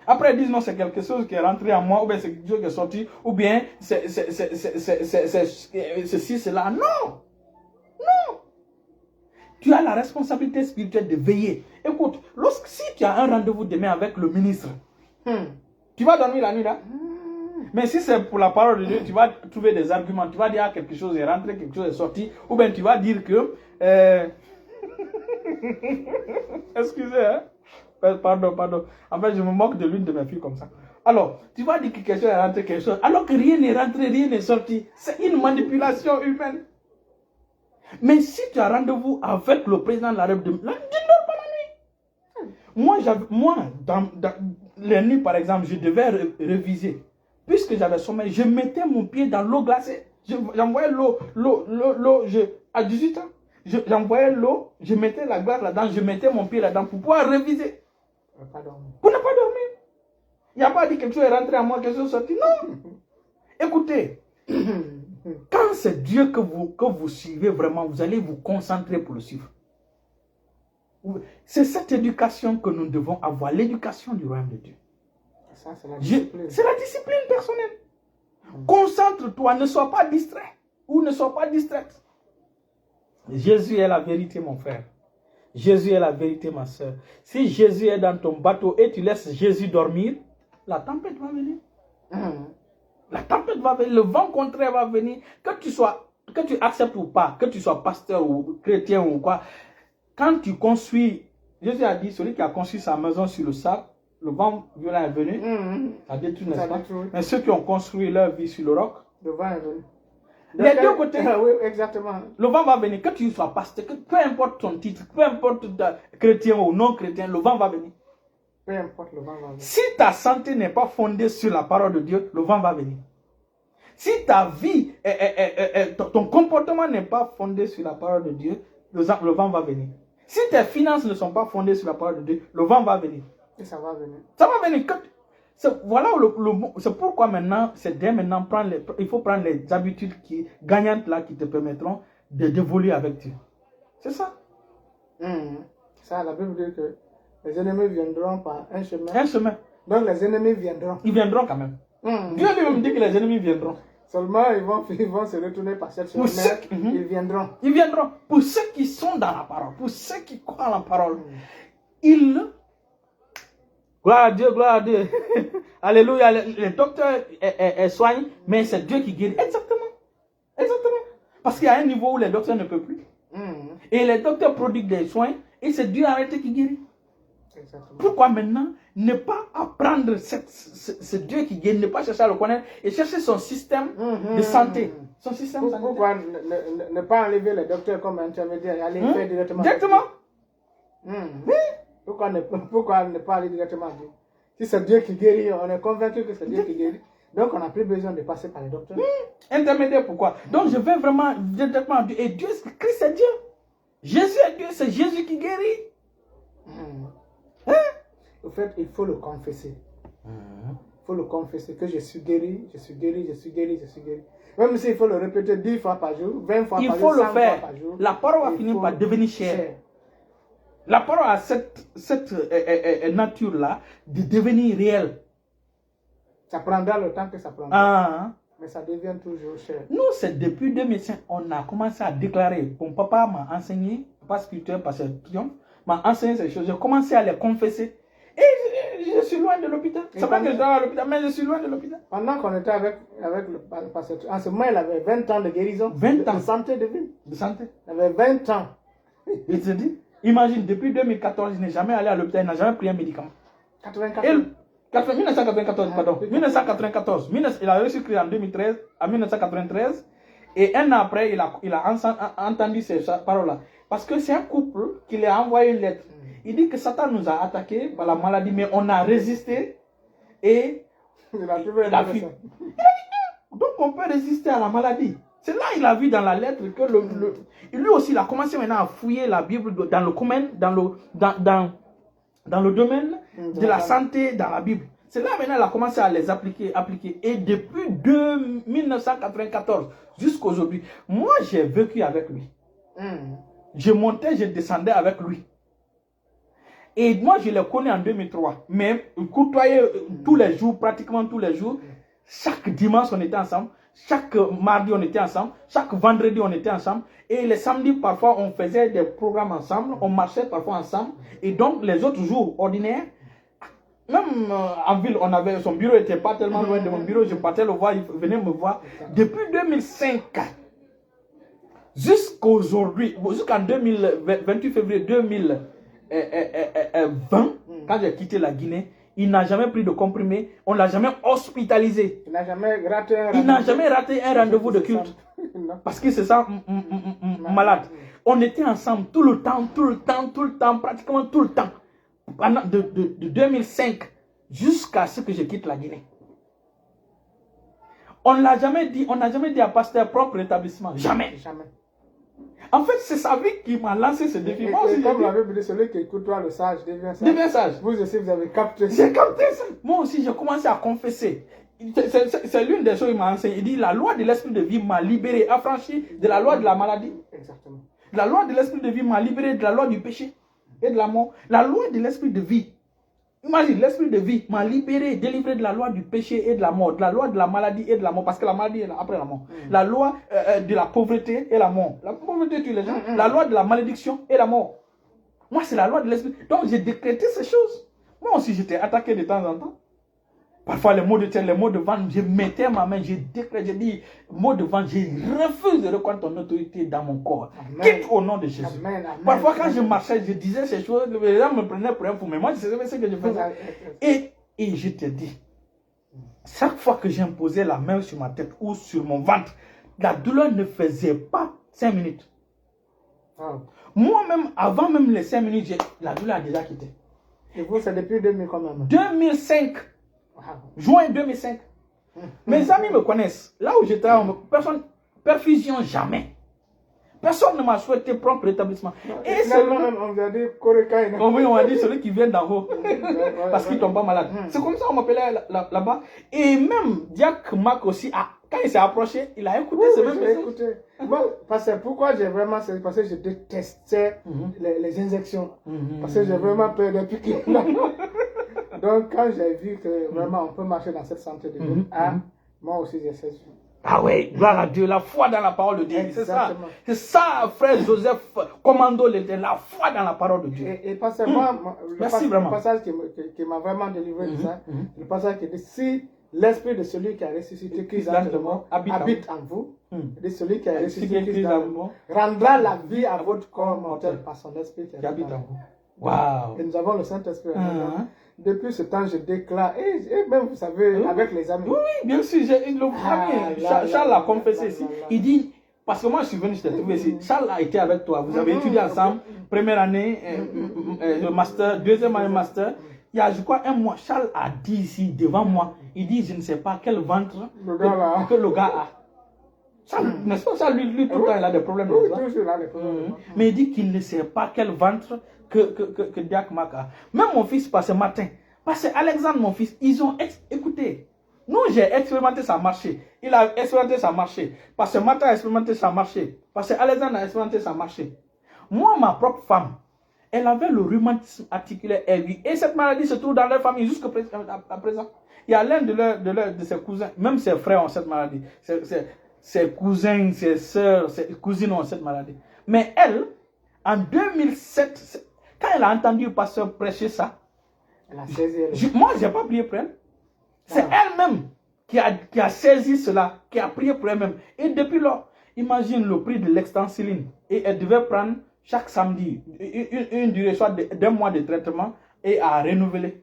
Après, ils disent non, c'est quelque chose qui est rentré en moi, ou bien c'est quelque chose qui est sorti, ou bien c'est ceci, cela. Non! tu as la responsabilité spirituelle de veiller. Écoute, si tu as un rendez-vous demain avec le ministre, tu vas dormir la nuit là. Mais si c'est pour la parole de Dieu, tu vas trouver des arguments. Tu vas dire quelque chose est rentré, quelque chose est sorti. Ou bien tu vas dire que... Excusez, hein? Pardon. En fait, je me moque de l'une de mes filles comme ça. Alors, tu vas dire que quelque chose est rentré, quelque chose... Alors que rien n'est rentré, rien n'est sorti. C'est une manipulation humaine. Mais si tu as rendez-vous avec le président de la République, tu ne dors pas la nuit. Moi, dans les nuits, par exemple, je devais réviser. Puisque j'avais sommeil, je mettais mon pied dans l'eau glacée. J'envoyais l'eau, à 18 ans. J'envoyais l'eau, je mettais la glace là-dedans, je mettais mon pied là-dedans pour pouvoir réviser. Pour ne pas dormir. Il n'y a pas dit quelque chose est rentré à moi, quelque chose est sorti. Non. Écoutez, quand c'est Dieu que vous suivez vraiment, vous allez vous concentrer pour le suivre. C'est cette éducation que nous devons avoir, l'éducation du royaume de Dieu. C'est la discipline personnelle. Concentre-toi, ne sois pas distrait ou ne sois pas distraite. Jésus est la vérité, mon frère. Jésus est la vérité, ma soeur. Si Jésus est dans ton bateau et tu laisses Jésus dormir, la tempête va venir. La tempête va venir, le vent contraire va venir. Que tu acceptes ou pas, que tu sois pasteur ou chrétien ou quoi, quand tu construis, Jésus a dit, celui qui a construit sa maison sur le sable, le vent violent est venu, ça détruit, n'est-ce pas? Mais ceux qui ont construit leur vie sur le roc, le vent est venu. Les deux côtés, oui, exactement. Le vent va venir, que tu sois pasteur, peu importe ton titre, peu importe chrétien ou non chrétien, le vent va venir. Peu importe, le vent va venir. Si ta santé n'est pas fondée sur la parole de Dieu, le vent va venir. Si ta vie, ton comportement n'est pas fondé sur la parole de Dieu, le vent va venir. Si tes finances ne sont pas fondées sur la parole de Dieu, le vent va venir. Et ça va venir. Ça va venir. Voilà c'est pourquoi maintenant, dès maintenant, il faut prendre les habitudes gagnantes là qui te permettront d'évoluer avec Dieu. C'est ça. Ça, la Bible dit que les ennemis viendront par un chemin. Un chemin. Donc les ennemis viendront. Ils viendront quand même. Dieu lui-même dit que les ennemis viendront. Seulement, ils vont se retourner par cette chemin. Ils viendront. Ils viendront. Pour ceux qui sont dans la parole, pour ceux qui croient en la parole, gloire à Dieu, gloire à Dieu. Alléluia. Les docteurs soignent, mais c'est Dieu qui guérit. Exactement. Parce qu'il y a un niveau où les docteurs ne peuvent plus. Et les docteurs prodiguent des soins, et c'est Dieu arrêté qui guérit. Exactement. Pourquoi maintenant ne pas apprendre ce Dieu qui guérit, ne pas chercher à le connaître et chercher son système de santé. Son système sanitaire. Pourquoi ne pas enlever les docteurs comme intermédiaire et aller faire directement? Directement. Oui. Pourquoi ne pas aller directement à Dieu? Si c'est Dieu qui guérit, on est convaincu que c'est Dieu qui guérit. Donc on n'a plus besoin de passer par les docteurs. Intermédiaire, pourquoi? Donc je vais vraiment directement à Dieu. Et Dieu, Christ est Dieu. Jésus est Dieu, c'est Jésus qui guérit. En fait, il faut le confesser. Il faut le confesser que je suis guéri, je suis guéri, je suis guéri, je suis guéri. Même s'il faut le répéter 10 fois par jour, 20 fois par jour, 100 fois par jour. La parole va finir par devenir chère. La parole a cette nature-là de devenir réelle. Ça prendra le temps que ça prendra. Mais ça devient toujours cher. Nous, c'est depuis 2005, on a commencé à déclarer. Mon papa m'a enseigné, pas spirituel, parce que triomphe, m'a enseigné ces choses. J'ai commencé à les confesser. Et je suis loin de l'hôpital. C'est pas que je dois à l'hôpital, mais je suis loin de l'hôpital. Pendant qu'on était avec le pasteur, en ce moment, il avait 20 ans de guérison. 20 ans. De santé de vie. De santé. Il avait 20 ans. Il se dit, imagine, depuis 2014, il n'est jamais allé à l'hôpital, il n'a jamais pris un médicament. 1994, pardon. 1994. Il a reçu Christ en 2013, en 1993. Et un an après, il a entendu ces paroles-là. Parce que c'est un couple qui lui a envoyé une lettre. Il dit que Satan nous a attaqués par la maladie, mais on a résisté et il a trouvé la fille. Donc on peut résister à la maladie. C'est là qu'il a vu dans la lettre que lui aussi il a commencé maintenant à fouiller la Bible dans le domaine de la santé dans la Bible. C'est là maintenant qu'il a commencé à les appliquer. Et depuis 1994 jusqu'à aujourd'hui, moi j'ai vécu avec lui. Je montais, je descendais avec lui. Et moi, je le connais en 2003. Mais côtoyait tous les jours, pratiquement tous les jours. Chaque dimanche, on était ensemble. Chaque mardi, on était ensemble. Chaque vendredi, on était ensemble. Et les samedis, parfois, on faisait des programmes ensemble. On marchait parfois ensemble. Et donc, les autres jours ordinaires, même en ville, on avait, son bureau n'était pas tellement loin de mon bureau. Je partais le voir, il venait me voir. Depuis 2005 jusqu'aujourd'hui, jusqu'en 28 février 2020, quand j'ai quitté la Guinée, il n'a jamais pris de comprimé, on ne l'a jamais hospitalisé. Il n'a jamais raté un rendez-vous de culte. Parce qu'il se sent malade. On était ensemble tout le temps, pratiquement tout le temps. Pendant de 2005 jusqu'à ce que je quitte la Guinée. On n'a jamais dit à pasteur propre établissement. Jamais. En fait, c'est sa vie qui m'a lancé ce défi. Moi aussi, comme la Bible dit, celui qui écoute toi le sage devient sage. Devient sage. Vous aussi, vous avez capté ça. J'ai capté ça. Moi aussi, j'ai commencé à confesser. C'est l'une des choses qu'il m'a enseigné. Il dit, la loi de l'esprit de vie m'a libéré, affranchi de la loi de la maladie. Exactement. La loi de l'esprit de vie m'a libéré de la loi du péché et de la mort. La loi de l'esprit de vie. Imagine, l'esprit de vie m'a libéré, délivré de la loi du péché et de la mort, de la loi de la maladie et de la mort, parce que la maladie est après la mort. La loi de la pauvreté et la mort. La pauvreté tue les gens. La loi de la malédiction et la mort. Moi, c'est la loi de l'esprit. Donc, j'ai décrété ces choses. Moi aussi, j'étais attaqué de temps en temps. Parfois, les mots de vente, je mettais ma main, j'ai décrété, j'ai dit, mots de vente, je refuse de reconnaître ton autorité dans mon corps. Quitte au nom de Jésus. Parfois, quand je marchais, je disais ces choses, les gens me prenaient pour un fou, mais moi, je savais ce que je faisais. Et je te dis, chaque fois que j'imposais la main sur ma tête ou sur mon ventre, la douleur ne faisait pas 5 minutes. Moi-même, avant même les 5 minutes, la douleur a déjà quitté. Et vous, c'est depuis 2000 quand même? 2005. Juin 2005. Mes amis me connaissent. Là où j'étais, personne, perfusion jamais. Personne ne m'a souhaité propre rétablissement. Et seulement on m'a dit Korekai. On m'a dit celui qui vient d'en haut. Parce qu'ils ne tombent pas malades. C'est comme ça qu'on m'appelait là-bas. Et même Diak Mark aussi, quand il s'est approché, il a écouté ce même message. Bon, parce que pourquoi j'ai vraiment, c'est parce que je détestais les injections. Parce que j'ai vraiment peur de piquer. Donc, quand j'ai vu que vraiment on peut marcher dans cette santé de Dieu, moi aussi j'ai saisi. Ah oui, gloire à Dieu, la foi dans la parole de Dieu. C'est ça. C'est ça, frère Joseph Commando, la foi dans la parole de Dieu. Et parce que moi, le passage qui m'a vraiment délivré de ça, le passage qui dit, si l'esprit de celui qui a ressuscité Christ dans le monde habite en vous, et celui qui a ressuscité Christ dans le monde rendra la vie à votre corps mortel par son esprit qui habite en vous. Wow. Et nous avons le Saint-Esprit. Depuis ce temps, je déclare, et même vous savez, avec les amis. Oui, bien sûr, Charles l'a confessé ici. Il dit, parce que moi je suis venu, je t'ai trouvé ici. Charles a été avec toi, vous avez étudié ensemble, première année, le master, deuxième année master. Il y a, je crois, un mois, Charles a dit ici, devant moi, il dit, je ne sais pas quel ventre que le gars a. Charles, n'est-ce pas, Charles, lui, tout le temps, il a des problèmes. Mais il dit qu'il ne sait pas quel ventre que Diak Mark a. Même mon fils, ce matin, parce que Alexandre, mon fils, ils ont écouté. Nous, j'ai expérimenté, ça a marché. Il a expérimenté, ça a marché. Parce que Martin a expérimenté, ça a marché. Parce que Alexandre a expérimenté, ça a marché. Moi, ma propre femme, elle avait le rhumatisme articulaire aigu. Et cette maladie se trouve dans leur famille jusqu'à présent. Il y a l'un de ses cousins, même ses frères ont cette maladie. Ses cousins, ses soeurs, ses cousines ont cette maladie. Mais elle, en 2007, quand elle a entendu le pasteur prêcher ça, elle a saisi moi, je n'ai pas prié pour elle. C'est elle-même qui a saisi cela, qui a prié pour elle-même. Et depuis lors, imagine le prix de l'extensiline. Et elle devait prendre chaque samedi une durée soit d'un mois de traitement et à renouveler.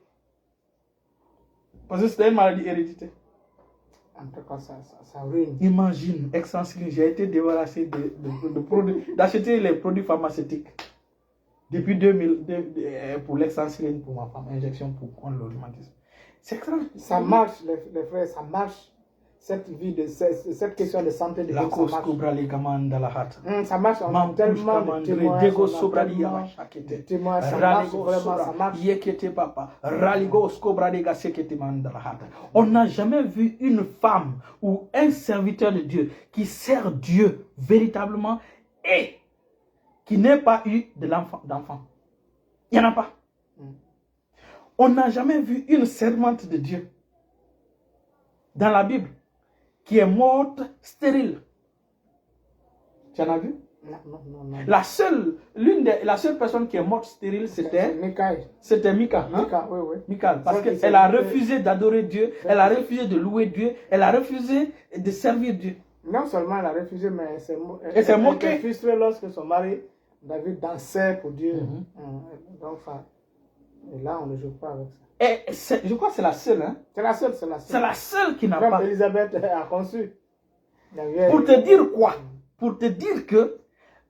Parce que c'était une maladie héréditaire. En tout cas, ça ruine. Imagine, extensiline, j'ai été débarrassé d'acheter les produits pharmaceutiques. Depuis 2000, pour l'extensiline, pour ma femme, injection pour prendre le rhumatisme. Ça marche, les frères, ça marche. Cette question de santé de l'homme, ça marche. Ça marche en tellement de témoins. Ça marche vraiment, ça marche. On n'a jamais vu une femme ou un serviteur de Dieu qui sert Dieu véritablement et qui n'ait pas eu d'enfant. Il n'y en a pas. On n'a jamais vu une servante de Dieu dans la Bible qui est morte stérile. Tu en as vu? Non. La seule personne qui est morte stérile, c'était Mika. Mika, oui. Mika, parce qu'elle a refusé d'adorer Dieu, elle a refusé de louer Dieu, elle a refusé de servir Dieu. Non seulement elle a refusé, mais elle s'est moquée. Elle était frustrée lorsque son mari David dansait pour Dieu. Donc, et là, on ne joue pas avec ça. Et je crois que c'est la seule. Hein? C'est la seule. C'est la seule qui n'a Même pas. Elisabeth a conçu. Pour te dire quoi? Pour te dire que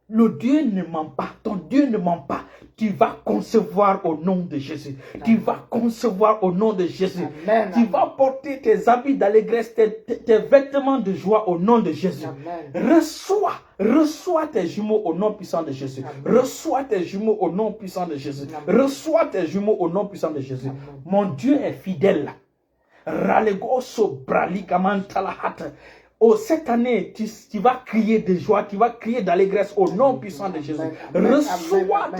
le Dieu ne ment pas. Ton Dieu ne ment pas. Tu vas concevoir au nom de Jésus. Amen. Tu vas concevoir au nom de Jésus. Amen. Tu vas porter tes habits d'allégresse, tes vêtements de joie au nom de Jésus. Amen. Reçois tes jumeaux au nom puissant de Jésus. Amen. Reçois tes jumeaux au nom puissant de Jésus. Amen. Reçois tes jumeaux au nom puissant de Jésus. Amen. Mon Dieu est fidèle. Ralegoso bralikamantalahat. Oh, cette année, tu vas crier de joie, tu vas crier d'allégresse au nom puissant de Jésus. Reçois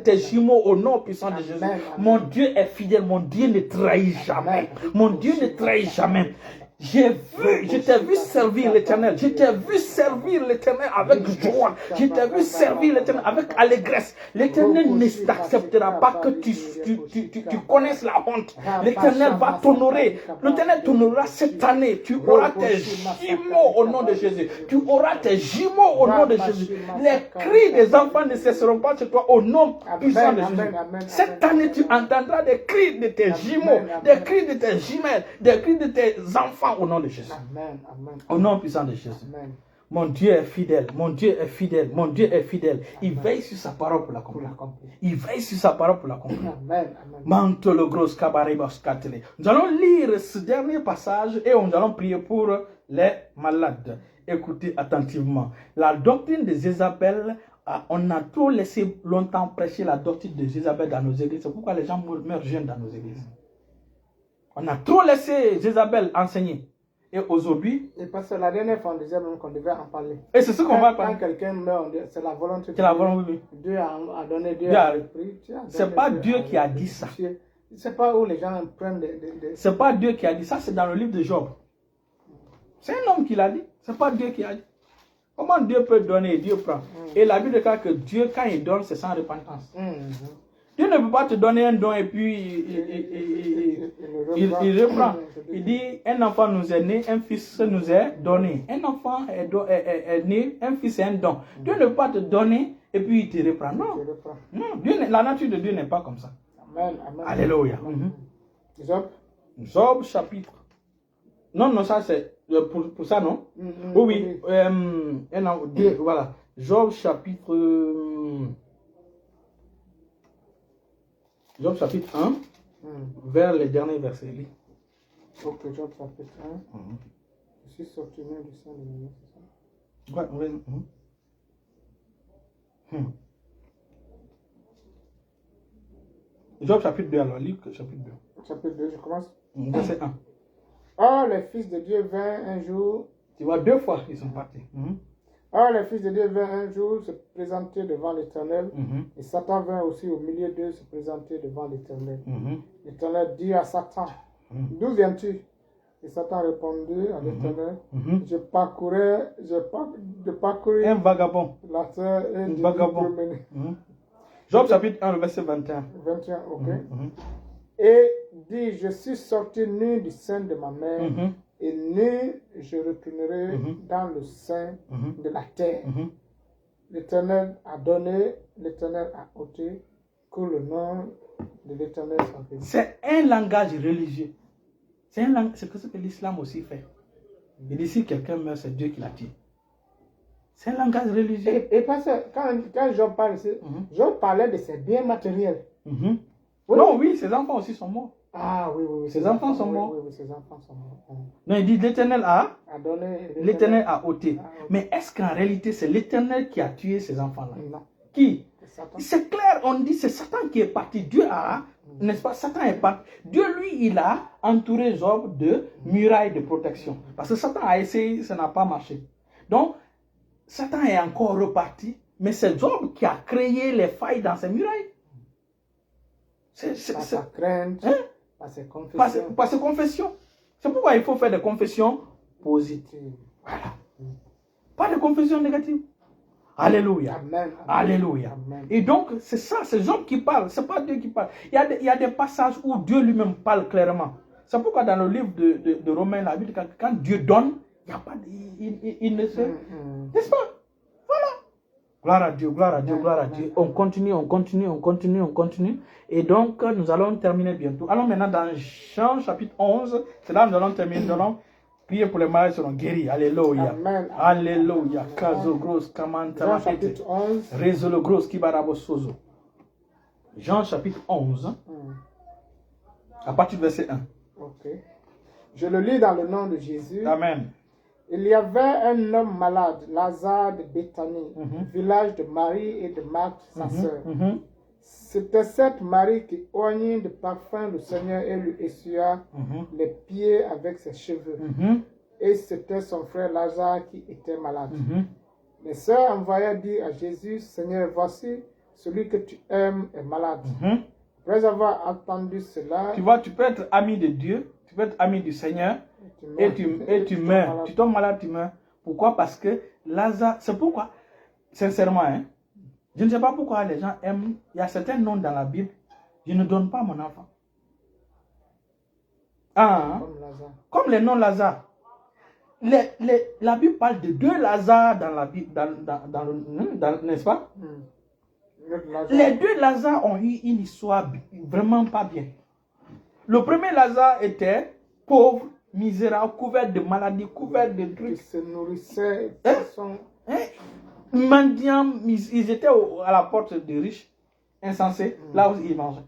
tes jumeaux au nom puissant de Jésus. Mon Dieu est fidèle, mon Dieu ne trahit jamais. Mon Dieu ne trahit jamais. Je t'ai vu servir l'Éternel. Je t'ai vu servir l'Éternel avec joie. Je t'ai vu servir l'Éternel avec allégresse. L'Éternel ne t'acceptera pas que tu connaisses la honte. L'Éternel va t'honorer. L'Éternel t'honorera cette année. Tu auras tes jumeaux au nom de Jésus. Tu auras tes jumeaux au nom de Jésus. Les cris des enfants ne cesseront pas chez toi au nom puissant de Jésus. Cette année, tu entendras des cris de tes jumeaux, des cris de tes jumelles, des cris de tes enfants au nom de Jésus. Amen. Au nom puissant de Jésus. Amen. Mon Dieu est fidèle. Mon Dieu est fidèle. Mon Dieu est fidèle. Il veille sur sa parole pour l'accomplir. Il veille sur sa parole pour l'accomplir. Nous allons lire ce dernier passage et nous allons prier pour les malades. Écoutez attentivement. La doctrine de Jézabel, on a trop laissé longtemps prêcher la doctrine de Jézabel dans nos églises. C'est pourquoi les gens meurent jeunes dans nos églises. On a trop laissé Jézabel enseigner. Et aujourd'hui... Et parce que la dernière fois, on disait même qu'on devait en parler. Et c'est ce qu'on va parler. Quand quelqu'un meurt, c'est la volonté de Dieu. C'est la volonté. Dieu a donné, Dieu a repris. C'est pas Dieu qui a dit ça. C'est pas où les gens prennent C'est pas Dieu qui a dit ça, c'est dans le livre de Job. C'est un homme qui l'a dit. C'est pas Dieu qui a dit. Comment Dieu peut donner et Dieu prend? Et la Bible déclare que Dieu, quand il donne, c'est sans repentance. Dieu ne peut pas te donner un don et puis il reprend. Il dit, un enfant nous est né, un fils nous est donné. Un enfant est né, un fils est un don. Dieu ne peut pas te donner et puis il te reprend. Non. La nature de Dieu n'est pas comme ça. Amen. Alléluia. Job chapitre. Non, ça c'est pour ça, non? Oui. Voilà. Job chapitre... Job chapitre 1, vers les derniers versets. Ok, Job chapitre 1. Je suis sorti même du sein de mon mère, c'est ça? Ouais. Job chapitre 2, alors, livre chapitre 2. Chapitre 2, je commence. Verset 1. Or, les fils de Dieu vinrent un jour. Tu vois, 2 fois ils sont partis. Or, les fils de Dieu vinrent un jour se présenter devant l'Éternel, et Satan vint aussi au milieu d'eux se présenter devant l'Éternel. L'Éternel dit à Satan, d'où viens-tu? Et Satan répondit à l'Éternel, je parcourais un vagabond. La terre et un vagabond. Job chapitre 1, verset 21. 21, ok. Et dit, je suis sorti nu du sein de ma mère, et nu je retournerai dans le sein de la terre. L'Éternel a donné, l'Éternel a ôté, que le nom de l'Éternel soit béni. C'est un langage religieux. C'est ce que l'islam aussi fait. Il dit si quelqu'un meurt, c'est Dieu qui l'a tué. C'est un langage religieux. Et parce que quand Job parle ici, Job parlait de ses biens matériels. Non, oui, ses enfants aussi sont morts. Ah oui. Ses enfants sont morts. Oui, ses enfants sont morts. Non, il dit l'Éternel a donné. L'Éternel a ôté. Mais est-ce qu'en réalité, c'est l'Éternel qui a tué ces enfants-là? Non. Qui? C'est clair, on dit c'est Satan qui est parti. Dieu a, n'est-ce pas? Satan est parti. Dieu, lui, il a entouré Job de murailles de protection. Parce que Satan a essayé, ça n'a pas marché. Donc, Satan est encore reparti, mais c'est Job qui a créé les failles dans ces murailles. Par sa crainte, par ses confessions. Par ses confessions. C'est pourquoi il faut faire des confessions positive. Voilà. Pas de confession négative. Alléluia. Amen. Alléluia. Amen. Et donc, c'est ça, c'est Jean qui parle, c'est pas Dieu qui parle. Il y a des passages où Dieu lui-même parle clairement. C'est pourquoi dans le livre de Romains, la Bible, quand Dieu donne, il n'y a pas il ne sait. N'est-ce pas? Voilà. Gloire à Dieu, gloire à Dieu, gloire à Dieu. On continue, on continue, on continue, on continue. Et donc, nous allons terminer bientôt. Allons maintenant dans Jean chapitre 11. C'est là que nous allons terminer. Nous allons prier pour les malades seront guéris. Alléluia. Amen. Alléluia. Kazo gros kamanta Jean mapete. chapitre 11. Réseau le gros kibarabo sozo. Jean chapitre 11. À partir du verset 1. Ok. Je le lis dans le nom de Jésus. Amen. Il y avait un homme malade, Lazare de Béthanie, village de Marie et de Marthe, sa sœur. C'était cette Marie qui oignit de parfum le Seigneur et lui essuya les pieds avec ses cheveux. Et c'était son frère Lazare qui était malade. Les sœurs envoyèrent dire à Jésus, Seigneur, voici, celui que tu aimes est malade. Après avoir entendu cela, Tu vois, tu peux être ami de Dieu, tu peux être ami du Seigneur, et tu meurs. Tu tombes malade, tu meurs. Pourquoi? Parce que Lazare, c'est pourquoi, sincèrement, hein, je ne sais pas pourquoi les gens aiment, il y a certains noms dans la Bible, je ne donne pas à mon enfant. Ah, comme Lazare. comme les noms Lazare. La Bible parle de deux Lazare dans la Bible, n'est-ce pas? Les deux Lazare ont eu une histoire vraiment pas bien. Le premier Lazare était pauvre, misérable, couvert de maladies, couvert de Qui trucs. se nourrissait Mendiants, ils étaient à la porte des riches, insensés, là où ils mangeaient.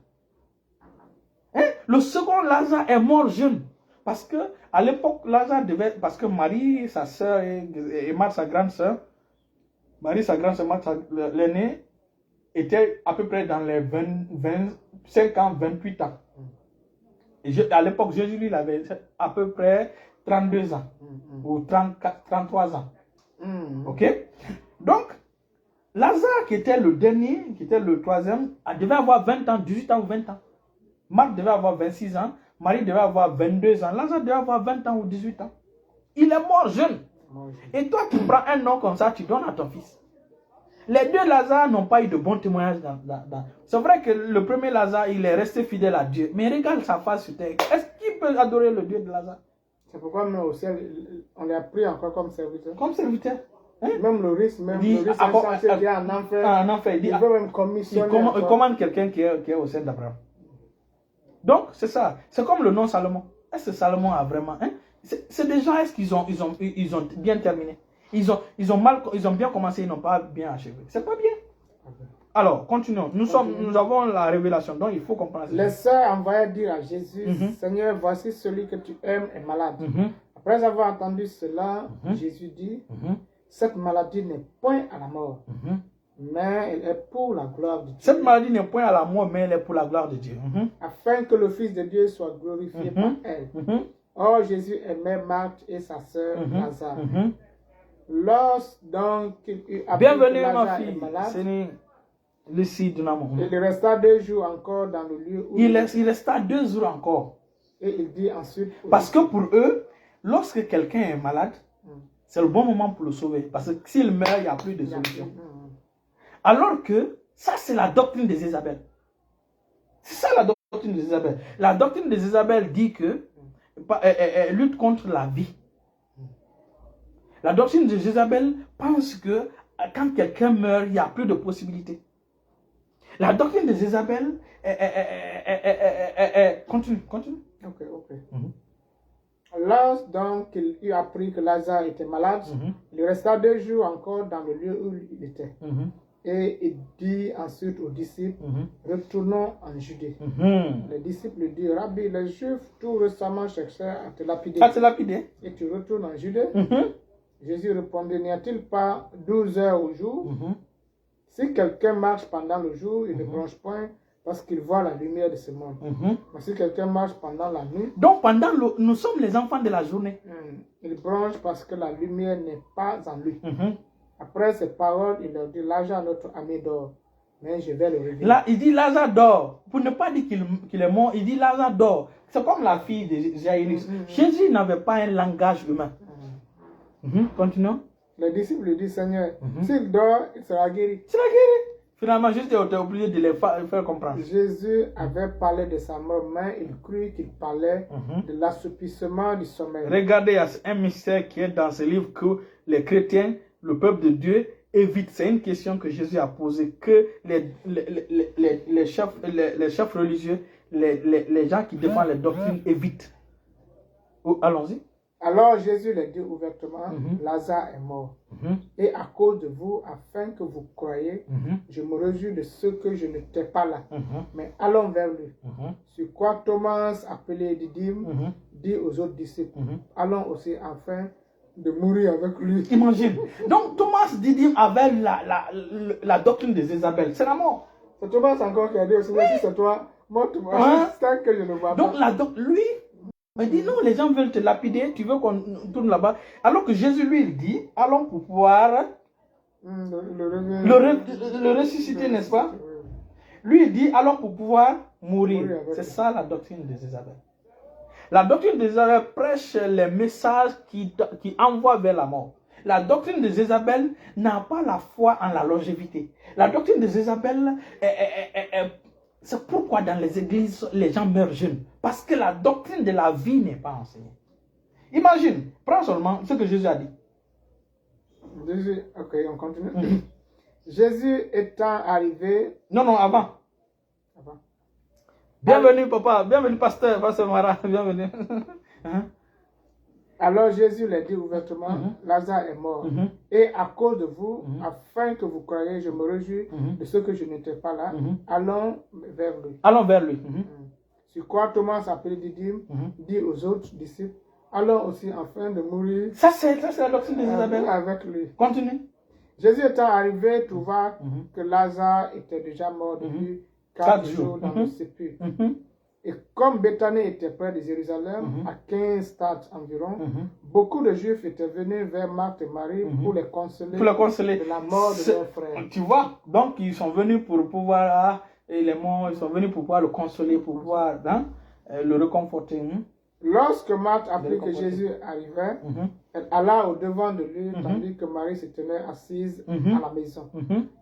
Le second Lazare est mort jeune. Parce que à l'époque, Lazare devait. Parce que Marie, sa soeur, et Marthe, sa grande soeur, Marie, sa grande soeur, Marthe, l'aînée, était à peu près dans les 25 ans, 28 ans. Et à l'époque, Jésus, lui, il avait à peu près 32 ans. Ou 33 ans. Ok? Donc, Lazare, qui était le dernier, qui était le troisième, devait avoir 20 ans, 18 ans ou 20 ans. Marthe devait avoir 26 ans. Marie devait avoir 22 ans. Lazare devait avoir 20 ans ou 18 ans. Il est mort jeune. Et toi, tu prends un nom comme ça, tu donnes à ton fils. Les deux Lazare n'ont pas eu de bons témoignages. C'est vrai que le premier Lazare, il est resté fidèle à Dieu. Mais regarde sa face sur terre. Est-ce qu'il peut adorer le Dieu de Lazare? C'est pourquoi même au ciel, on l'a pris encore comme serviteur. Comme serviteur. Hein? Même le risque, insensé qui est en enfer. En enfer, il veut même commissionner. Il commande quelqu'un qui est au sein d'Abraham. Donc, c'est ça. C'est comme le nom Salomon. Est-ce que Salomon a vraiment... Hein? C'est des gens, est-ce qu'ils ont bien terminé? Ils ont bien commencé, ils n'ont pas bien achevé. C'est pas bien. Alors, continuons. Nous avons la révélation, donc il faut comprendre. Les sœurs envoyèrent dire à Jésus, Seigneur, voici celui que tu aimes est malade. Après avoir entendu cela, Jésus dit, cette maladie n'est point à la mort, mais elle est pour la gloire de Dieu. Cette maladie n'est point à la mort, mais elle est pour la gloire de Dieu. Afin que le Fils de Dieu soit glorifié par elle. Or, Jésus aimait Marthe et sa sœur Lazare. Lorsque donc il eut appris que Bienvenue, ma Lazare fille. est malade, Il il resta 2 jours encore dans le lieu où il resta 2 jours encore. et il dit ensuite... Parce que pour eux, lorsque quelqu'un est malade, c'est le bon moment pour le sauver. Parce que s'il meurt, il n'y a plus de solution. Alors que ça, c'est la doctrine des Isabelles. C'est ça la doctrine des Isabelles. La doctrine des Isabelles dit que elle lutte contre la vie. La doctrine des Isabelles pense que quand quelqu'un meurt, il n'y a plus de possibilité. La doctrine des Isabelles continue. Ok. Lorsque donc il eut appris que Lazare était malade, il resta 2 jours encore dans le lieu où il était. Et il dit ensuite aux disciples, retournons en Judée. Les disciples lui dirent, Rabbi, les Juifs tout récemment cherchaient à te lapider. Et tu retournes en Judée? Jésus répondit, n'y a-t-il pas 12 heures au jour? Si quelqu'un marche pendant le jour, il ne bronche point parce qu'il voit la lumière de ce monde. Mais si quelqu'un marche pendant la nuit... Donc nous sommes les enfants de la journée. Il bronche parce que la lumière n'est pas en lui. Après ces paroles, il leur dit, Lazare, notre ami, dort, mais je vais le réveiller. Là, il dit Lazare dort. Pour ne pas dire qu'il est mort, il dit Lazare dort. C'est comme la fille de Jairus. Jésus n'avait pas un langage humain. Continuons. Les disciples lui disent, Seigneur, s'il dort, il sera guéri. C'est la guéri. Finalement, juste tu as oublié de les faire comprendre. Jésus avait parlé de sa mort, mais il crut qu'il parlait de l'assoupissement du sommeil. Regardez, il y a un mystère qui est dans ce livre que les chrétiens, le peuple de Dieu, évitent. C'est une question que Jésus a posée, que les chefs religieux, les gens qui défendent les doctrines évitent. Allons-y. Alors Jésus leur dit ouvertement, Lazare est mort. Et à cause de vous, afin que vous croyiez, je me réjouis de ce que je n'étais pas là. Mais allons vers lui. Sur quoi Thomas, appelé Didyme, dit aux autres disciples, allons aussi afin de mourir avec lui. Imagine. Donc Thomas Didyme avait la doctrine de Jézabel. C'est la mort. C'est Thomas encore qui a dit aussi, si c'est toi, moi tu m'as tant que je ne vois pas. Donc lui, il dit non, les gens veulent te lapider, tu veux qu'on tourne là-bas. Alors que Jésus lui, il dit, allons pour pouvoir le ressusciter, n'est-ce pas? Lui, il dit, allons pour pouvoir mourir. C'est ça la doctrine de Jézabel. La doctrine de Jézabel prêche les messages qui envoient vers la mort. La doctrine de Jézabel n'a pas la foi en la longévité. La doctrine de Jézabel c'est pourquoi dans les églises, les gens meurent jeunes. Parce que la doctrine de la vie n'est pas enseignée. Imagine, prends seulement ce que Jésus a dit. Jésus, ok, on continue. Jésus étant arrivé... Non, avant. Bienvenue, papa. Bienvenue, pasteur Mara. Bienvenue. Alors Jésus leur dit ouvertement, Lazare est mort. Et à cause de vous, afin que vous croyiez, je me réjouis de ce que je n'étais pas là. Allons vers lui. Allons vers lui. Sur quoi Thomas, appelé Didyme, dit aux autres disciples, allons aussi afin de mourir. Ça c'est la doctrine de Jézabel. Avec lui. Continue. Jésus étant arrivé, trouva que Lazare était déjà mort depuis 4 jours dans le sépulcre. Et comme Béthanie était près de Jérusalem, à 15 stades environ, beaucoup de Juifs étaient venus vers Marthe et Marie pour les consoler de la mort de leur frère. Tu vois, donc ils sont venus pour pouvoir, les morts, ils sont venus pour pouvoir le consoler, pour pouvoir le réconforter. Lorsque Marthe apprit que Jésus arrivait, elle alla au-devant de lui, tandis que Marie se tenait assise à la maison.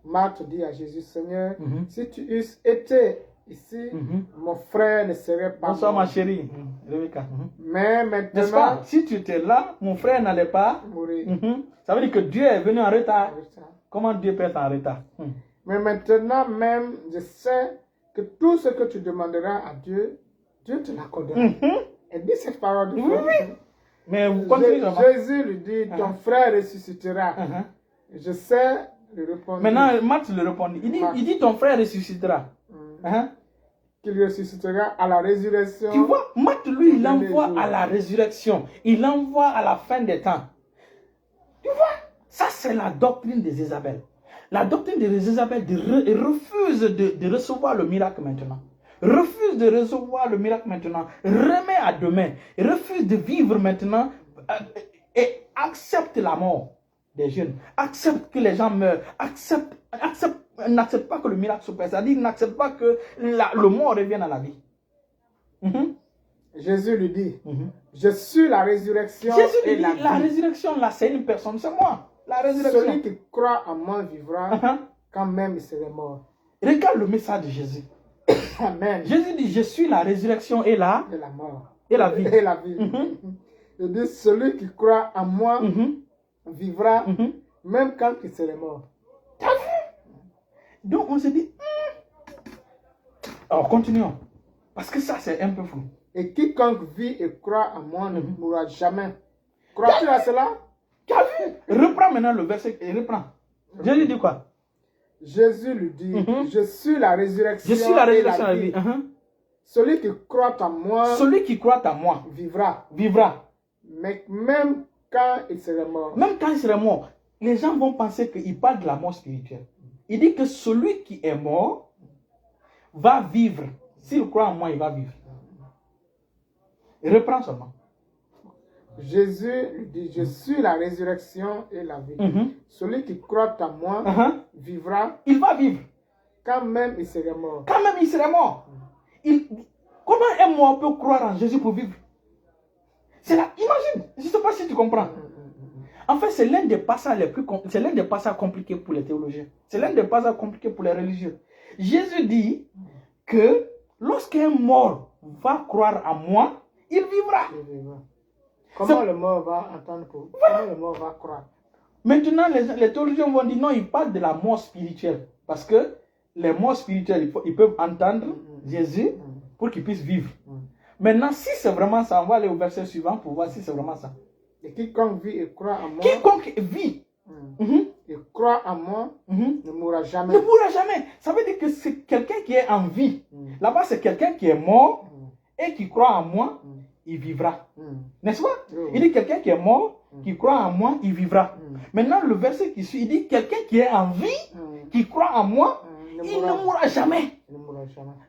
Marthe dit à Jésus, Seigneur, si tu eusses été ici, mon frère ne serait pas mort. Bonsoir ma chérie, Rebecca. Mais maintenant, n'est-ce pas, si tu étais là, mon frère n'allait pas mourir. Ça veut dire que Dieu est venu en retard. Comment Dieu peut être en retard? Mais maintenant même, je sais que tout ce que tu demanderas à Dieu, Dieu te l'accordera. Elle dit cette parole de foi. Mais vous continuez. Jésus lui dit, ton frère ressuscitera. Je sais lui répondre. Maintenant, Marthe le répondit. Il dit ton frère ressuscitera. Qu'il ressuscitera à la résurrection. Tu vois, Marthe, lui, il envoie à la résurrection. Il envoie à la fin des temps. Tu vois, ça c'est la doctrine de Jézabel. La doctrine de Jézabel refuse de recevoir le miracle maintenant. Refuse de recevoir le miracle maintenant. Remet à demain. Refuse de vivre maintenant et accepte la mort des jeunes. Accepte que les gens meurent. N'accepte pas que le miracle se passe. C'est-à-dire, n'accepte pas que le mort revienne à la vie. Jésus lui dit, je suis la résurrection et la vie. La résurrection, là, c'est une personne, c'est moi. La résurrection. Celui qui croit en moi vivra quand même il serait mort. Regarde le message de Jésus. Amen. Jésus dit, je suis la résurrection et la mort. Et la vie. Et la vie. Il dit, celui qui croit en moi vivra même quand il serait mort. T'as vu? Donc on se dit, alors continuons. Parce que ça c'est un peu flou. Et quiconque vit et croit en moi ne mourra jamais. Crois-tu à cela? Tu as vu? Reprends maintenant le verset et reprends. Jésus dit quoi? Jésus lui dit, je suis la résurrection. Je suis la résurrection et la vie. Celui qui croit en moi. Celui qui croit en moi. Vivra. Mais même quand il serait mort. Même quand il serait mort, les gens vont penser qu'il parle de la mort spirituelle. Il dit que celui qui est mort va vivre. S'il croit en moi, il va vivre. Reprends seulement. Jésus lui dit, je suis la résurrection et la vie. Celui qui croit en moi vivra. Il va vivre. Quand même il serait mort. Quand même il serait mort. Comment un mort peut croire en Jésus pour vivre? C'est là, imagine, je ne sais pas si tu comprends. En fait, c'est l'un des passages c'est l'un des passages compliqués pour les théologiens. C'est l'un des passages compliqués pour les religieux. Jésus dit que lorsqu'un mort va croire à moi, il vivra. Comment le mort va entendre comment le mort va croire? Maintenant, les théologiens vont dire non, ils parlent de la mort spirituelle. Parce que les morts spirituels, ils peuvent entendre Jésus pour qu'ils puissent vivre. Maintenant, si c'est vraiment ça, on va aller au verset suivant pour voir si c'est vraiment ça. Et quiconque vit et croit en moi. Quiconque vit et croit en moi ne mourra jamais. Ne mourra jamais. Ça veut dire que c'est quelqu'un qui est en vie. Là-bas, c'est quelqu'un qui est mort et qui croit en moi, il vivra. N'est-ce pas? Il dit quelqu'un qui est mort, qui croit en moi, il vivra. Maintenant, le verset qui suit, il dit quelqu'un qui est en vie, qui croit en moi, il ne mourra jamais.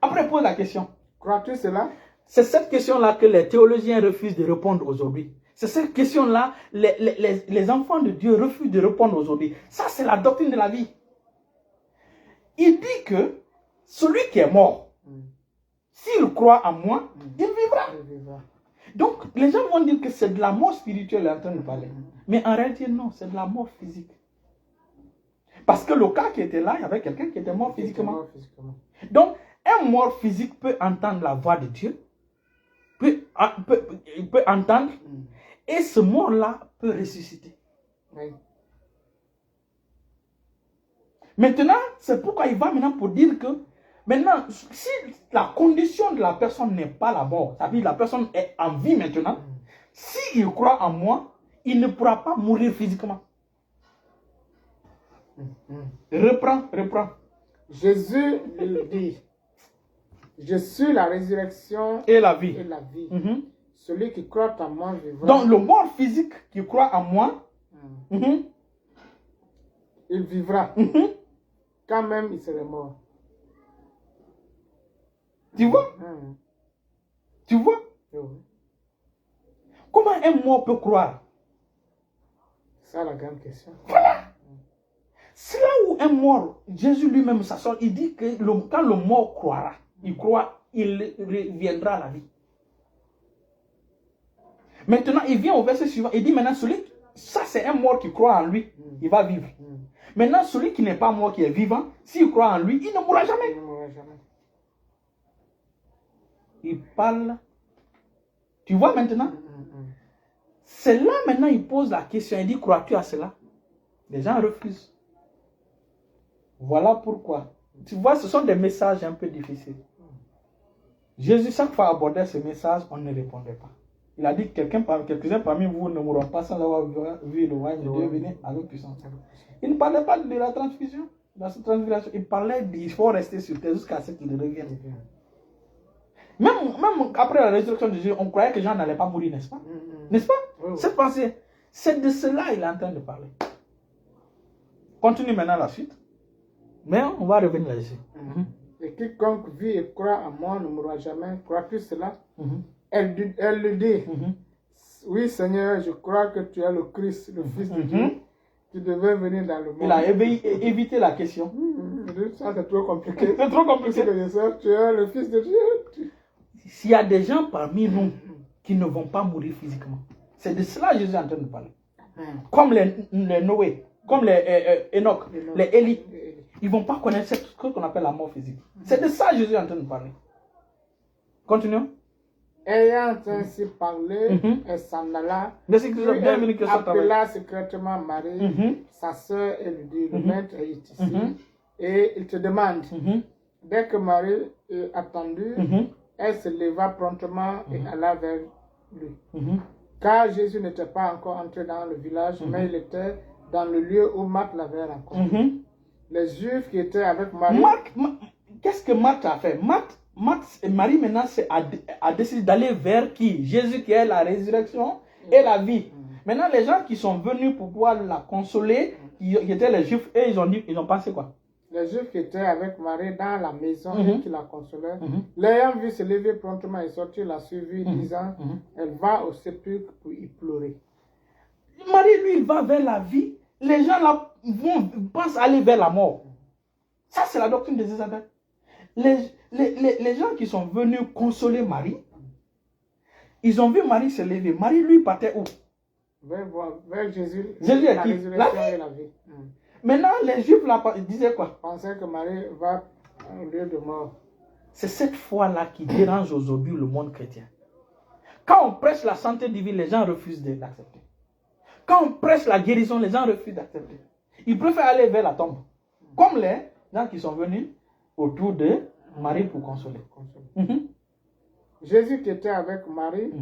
Après, pose la question. Crois-tu cela? C'est cette question-là que les théologiens refusent de répondre aujourd'hui. C'est cette question-là, les enfants de Dieu refusent de répondre aujourd'hui. Ça, c'est la doctrine de la vie. Il dit que celui qui est mort, s'il croit en moi, il vivra. Donc, les gens vont dire que c'est de la mort spirituelle en train de parler. Mais en réalité, non, c'est de la mort physique. Parce que le cas qui était là, il y avait quelqu'un qui était mort physiquement. Donc, un mort physique peut entendre la voix de Dieu, peut entendre, et ce mort-là peut ressusciter. Oui. Maintenant, c'est pourquoi il va maintenant pour dire que, maintenant, si la condition de la personne n'est pas la mort, c'est-à-dire que la personne est en vie maintenant, s'il croit en moi, il ne pourra pas mourir physiquement. Reprends. Jésus lui dit, je suis la résurrection et la vie. Celui qui croit en moi vivra. Donc le mort physique qui croit en moi, il vivra. Quand même il serait mort. Tu vois? Tu vois? Comment un mort peut croire? C'est ça la grande question. Voilà. C'est là où un mort, Jésus lui-même s'assure, il dit que quand le mort croira, il croit, il reviendra à la vie. Maintenant, il vient au verset suivant, il dit maintenant, ça c'est un mort qui croit en lui, il va vivre. Maintenant, celui qui n'est pas mort, qui est vivant, s'il croit en lui, il ne mourra jamais. Il parle. Tu vois maintenant? C'est là maintenant, il pose la question, il dit, crois-tu à cela? Les gens refusent. Voilà pourquoi. Tu vois, ce sont des messages un peu difficiles. Jésus, chaque fois abordait ce message, on ne répondait pas. Il a dit que quelques-uns parmi vous ne mourront pas sans avoir vu le royaume de Dieu venir avec puissance. Il ne parlait pas de la transfusion. Dans cette transfiguration, il parlait qu'il faut rester sur terre jusqu'à ce qu'il revienne. Même après la résurrection de Jésus, on croyait que les gens n'allaient pas mourir, n'est-ce pas? N'est-ce pas? Cette pensée, c'est de cela qu'il est en train de parler. Continue maintenant la suite. Mais on va revenir là-dessus. Et quiconque vit et croit en moi ne mourra jamais. Crois-tu cela? Elle lui dit, oui Seigneur, je crois que tu es le Christ, le Fils de Dieu. Tu devais venir dans le monde. Il a évité la question. Ça c'est trop compliqué. C'est trop compliqué. Tu es le Fils de Dieu. S'il y a des gens parmi nous qui ne vont pas mourir physiquement, c'est de cela que Jésus est en train de parler. Comme les Noé, comme les Enoch, les Élie. Ils ne vont pas connaître ce qu'on appelle la mort physique. C'est de ça que Jésus est en train de parler. Continuons. Ayant ainsi parlé, elle s'en alla. Elle appela secrètement Marie, sa soeur, et lui dit, le maître est ici. Et il te demande. Dès que Marie eut attendu, elle se leva promptement et alla vers lui. Car Jésus n'était pas encore entré dans le village, mais il était dans le lieu où Marthe l'avait rencontré. Les Juifs qui étaient avec Marie. Qu'est-ce que Marthe a fait? Marie maintenant a décidé d'aller vers qui? Jésus qui est la résurrection et la vie. Maintenant, les gens qui sont venus pour pouvoir la consoler, qui étaient les Juifs, et ils ont pensé quoi? Les Juifs qui étaient avec Marie dans la maison et qui la consolaient, l'ayant vu se lever promptement et sortir, la suivit, disant, elle va au sépulcre pour y pleurer. Marie, lui, il va vers la vie. Les gens là pensent aller vers la mort. Ça, c'est la doctrine des Isabelle. Les gens qui sont venus consoler Marie, ils ont vu Marie se lever. Marie, lui, partait où? vers Jésus. Jésus est la qui? résurrection La vie. et la vie. Maintenant, les Juifs là, ils disaient quoi? Pensaient que Marie va au lieu de mort. C'est cette foi-là qui dérange aujourd'hui le monde chrétien. Quand on prêche la santé divine, les gens refusent d'accepter. Quand on prêche la guérison, les gens refusent d'accepter. Ils préfèrent aller vers la tombe. Comme les gens qui sont venus autour de Marie pour consoler. Jésus qui était avec Marie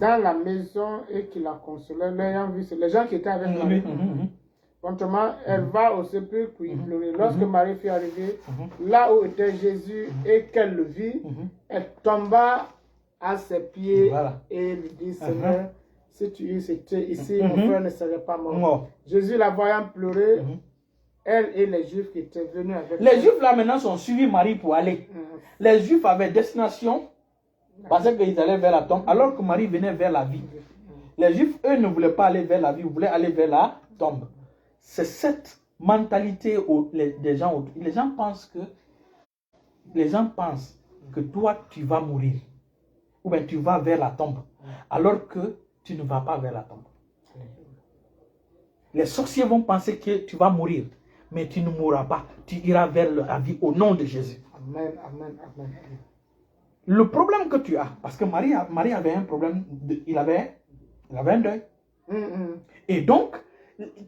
dans la maison et qui la consolait, l'ayant vu, c'est les gens qui étaient avec Marie. Promptement, elle va au sépulcre pour y pleurer. Lorsque Marie fut arrivée là où était Jésus et qu'elle le vit, elle tomba à ses pieds et lui dit, Seigneur, si tu eusse été ici, mon frère ne serait pas mort. Jésus la voyant pleurer, elle et les Juifs qui étaient venus avec elle. Les Juifs là maintenant sont suivis Marie pour aller. Les Juifs avaient destination, pensaient qu'ils allaient vers la tombe, alors que Marie venait vers la vie. Les Juifs, eux, ne voulaient pas aller vers la vie, ils voulaient aller vers la tombe. C'est cette mentalité des gens. Les gens pensent que toi, tu vas mourir. Ou bien tu vas vers la tombe. Alors que tu ne vas pas vers la tombe. Les sorciers vont penser que tu vas mourir. Mais tu ne mourras pas. Tu iras vers la vie au nom de Jésus. Amen, amen, amen. Le problème que tu as, parce que Marie avait un problème, il avait un deuil. Et donc,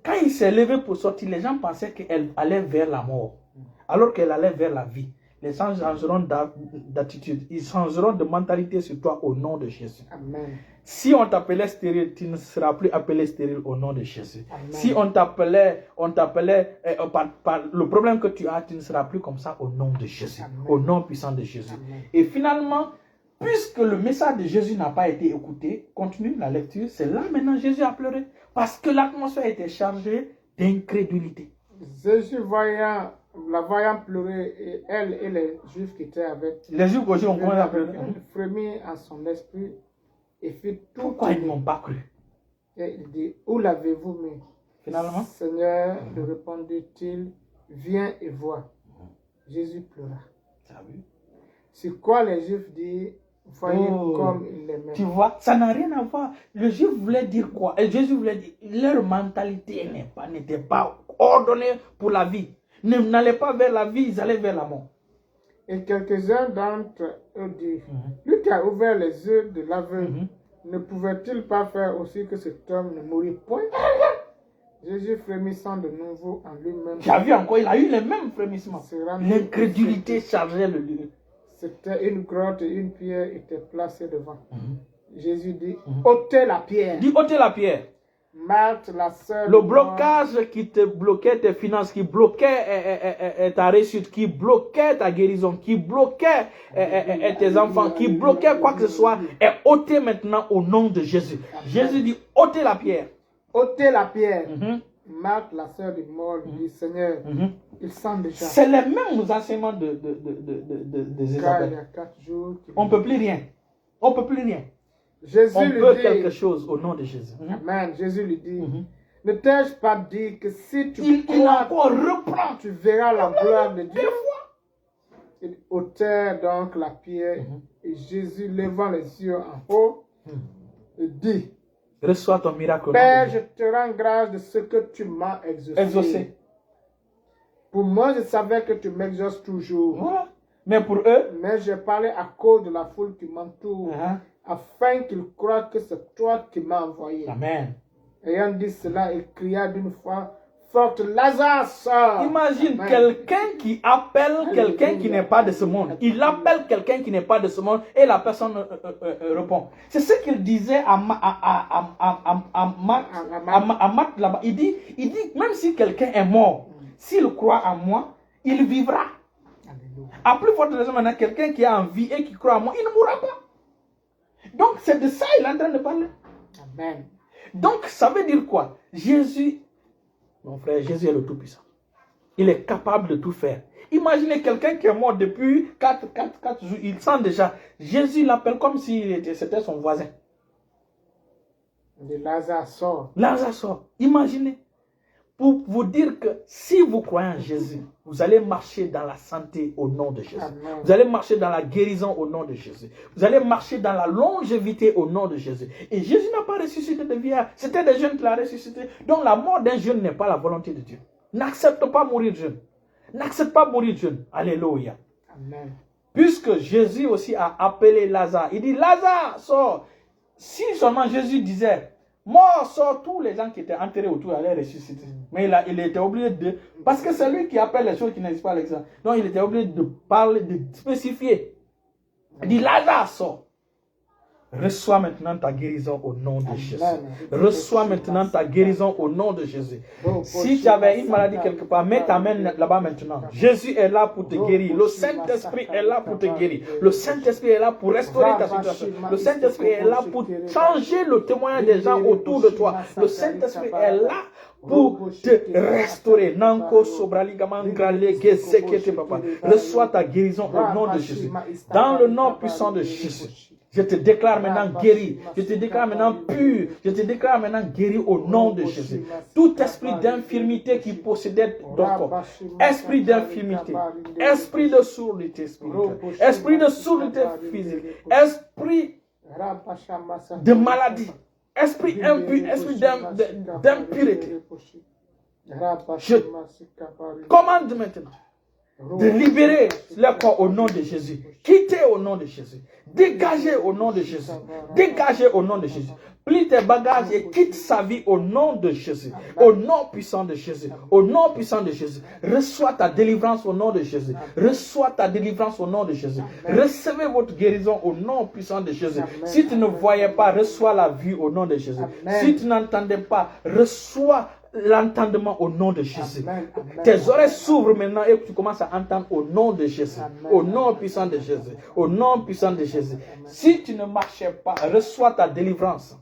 quand il s'est levé pour sortir, les gens pensaient qu'elle allait vers la mort, alors qu'elle allait vers la vie. Les gens changeront d'attitude, ils changeront de mentalité sur toi au nom de Jésus. Amen. Si on t'appelait stérile, tu ne seras plus appelé stérile au nom de Jésus. Amen. Si on t'appelait par le problème que tu as, tu ne seras plus comme ça au nom de Jésus, Amen. au nom puissant de Jésus. Amen. Et finalement, puisque le message de Jésus n'a pas été écouté, continue la lecture, c'est là maintenant Jésus a pleuré, parce que l'atmosphère était chargée d'incrédulité. Jésus la voyant pleurer, et elle et les Juifs qui étaient avec, Les Juifs aussi ont commencé à pleurer. frémit en son esprit et fit tout. Pourquoi ils ne m'ont pas cru? Et il dit, où l'avez-vous mis? Finalement, Seigneur, lui répondit-il, viens et vois. Jésus pleura. Sur quoi les Juifs disent, voyez comme il l'aimait. Tu vois, ça n'a rien à voir. Le Juif voulait dire quoi? Et Jésus voulait dire, leur mentalité n'était pas ordonnée pour la vie. N'allaient pas vers la vie, ils allaient vers la mort. Et quelques-uns d'entre eux disent, lui qui a ouvert les yeux de l'aveugle, ne pouvait-il pas faire aussi que cet homme ne mourût point? Jésus frémissant de nouveau en lui-même. Tu as vu encore, il a eu les mêmes frémissements. L'incrédulité chargeait le lieu. C'était une grotte et une pierre était placée devant. Jésus dit, ôtez la pierre. Dis, ôtez la pierre. Marthe, la sœur. Le blocage qui te bloquait tes finances, qui bloquait ta réussite, qui bloquait ta guérison, qui bloquait tes enfants, qui bloquait quoi que ce soit, est ôté maintenant au nom de Jésus. Jésus dit, ôtez la pierre. Ôtez la pierre. Marthe, la sœur du mort, lui dit, Seigneur, il sent déjà. C'est les mêmes enseignements des Isabelle. Il y a 4 jours. On ne peut plus rien. On ne peut plus rien. Jésus on lui peut dit, quelque chose au nom de Jésus. Amen. Jésus lui dit, ne t'ai-je pas dit que si tu il crois, encore reprend. Tu verras la gloire de Dieu. Il ôtait donc la pierre et Jésus, levant les yeux en haut, dit, reçois ton miracle. Père, je te rends grâce de ce que tu m'as exaucé. Pour moi, je savais que tu m'exauces toujours. Voilà. Mais pour eux, mais j'ai parlé à cause de la foule qui m'entoure, afin qu'ils croient que c'est toi qui m'as envoyé. Amen. Ayant dit cela, il cria d'une voix forte, Lazare sort. Imagine quelqu'un qui appelle quelqu'un qui n'est pas de ce monde. Il appelle quelqu'un qui n'est pas de ce monde et la personne répond. C'est ce qu'il disait à Matt là-bas. Il dit, même si quelqu'un est mort, s'il croit en moi, il vivra. À plus forte raison maintenant, quelqu'un qui a envie et qui croit en moi, il ne mourra pas. Donc c'est de ça qu'il est en train de parler. Amen. Donc ça veut dire quoi? Jésus, mon frère, Jésus est le Tout-Puissant. Il est capable de tout faire. Imaginez quelqu'un qui est mort depuis 4 jours, il sent déjà. Jésus l'appelle comme si c'était son voisin. Lazare sort. Lazare sort. Imaginez. pour vous dire que si vous croyez en Jésus, vous allez marcher dans la santé au nom de Jésus. Amen. Vous allez marcher dans la guérison au nom de Jésus. Vous allez marcher dans la longévité au nom de Jésus. Et Jésus n'a pas ressuscité de vieillard. C'était des jeunes qui l'ont ressuscité. Donc la mort d'un jeune n'est pas la volonté de Dieu. N'accepte pas mourir jeune. N'accepte pas mourir jeune. Alléluia. Amen. Puisque Jésus aussi a appelé Lazare. Il dit, Lazare, sors. Si seulement Jésus disait, mort, sort, tous les gens qui étaient enterrés autour allaient ressusciter. Mais il était obligé de... Parce que c'est lui qui appelle les choses qui n'existent pas à l'exemple. Donc il était obligé de parler, de spécifier. Il dit, Lazare, sort. Reçois maintenant ta guérison au nom de Jésus. Reçois maintenant ta guérison au nom de Jésus. Si tu avais une maladie quelque part, mets ta main là-bas maintenant. Jésus est là pour te guérir. Le Saint-Esprit est là pour te guérir. Le Saint-Esprit est là pour restaurer ta situation. Le Saint-Esprit est là pour changer le témoignage des gens autour de toi. Le Saint-Esprit est là pour te restaurer. Nanko sobraligaman grale gezekete papa. Reçois ta guérison au nom de Jésus. Dans le nom puissant de Jésus. Je te déclare maintenant guéri. Je te déclare maintenant pur. Je te déclare maintenant guéri au nom de Jésus. Tout esprit d'infirmité qui possédait ton corps. Esprit d'infirmité. Esprit de sourdité spirituelle. Esprit de sourdité physique. Esprit de maladie. Esprit impur. Esprit d'impureté. Je commande maintenant de libérer le corps au nom de Jésus. Quittez au nom de Jésus. Dégagez au nom de Jésus. Dégagez au nom de Jésus. Plie tes bagages et quitte sa vie au nom de Jésus. Au nom puissant de Jésus. Au nom puissant de Jésus. Reçois ta délivrance au nom de Jésus. Reçois ta délivrance au nom de Jésus. Recevez votre guérison au nom puissant de Jésus. Si tu ne voyais pas, reçois la vue au nom de Jésus. Si tu n'entendais pas, reçois l'entendement au nom de Jésus. Tes oreilles s'ouvrent maintenant et tu commences à entendre au nom de Jésus. Au nom puissant de Jésus. Au nom puissant de Jésus. Si tu ne marchais pas, reçois ta délivrance.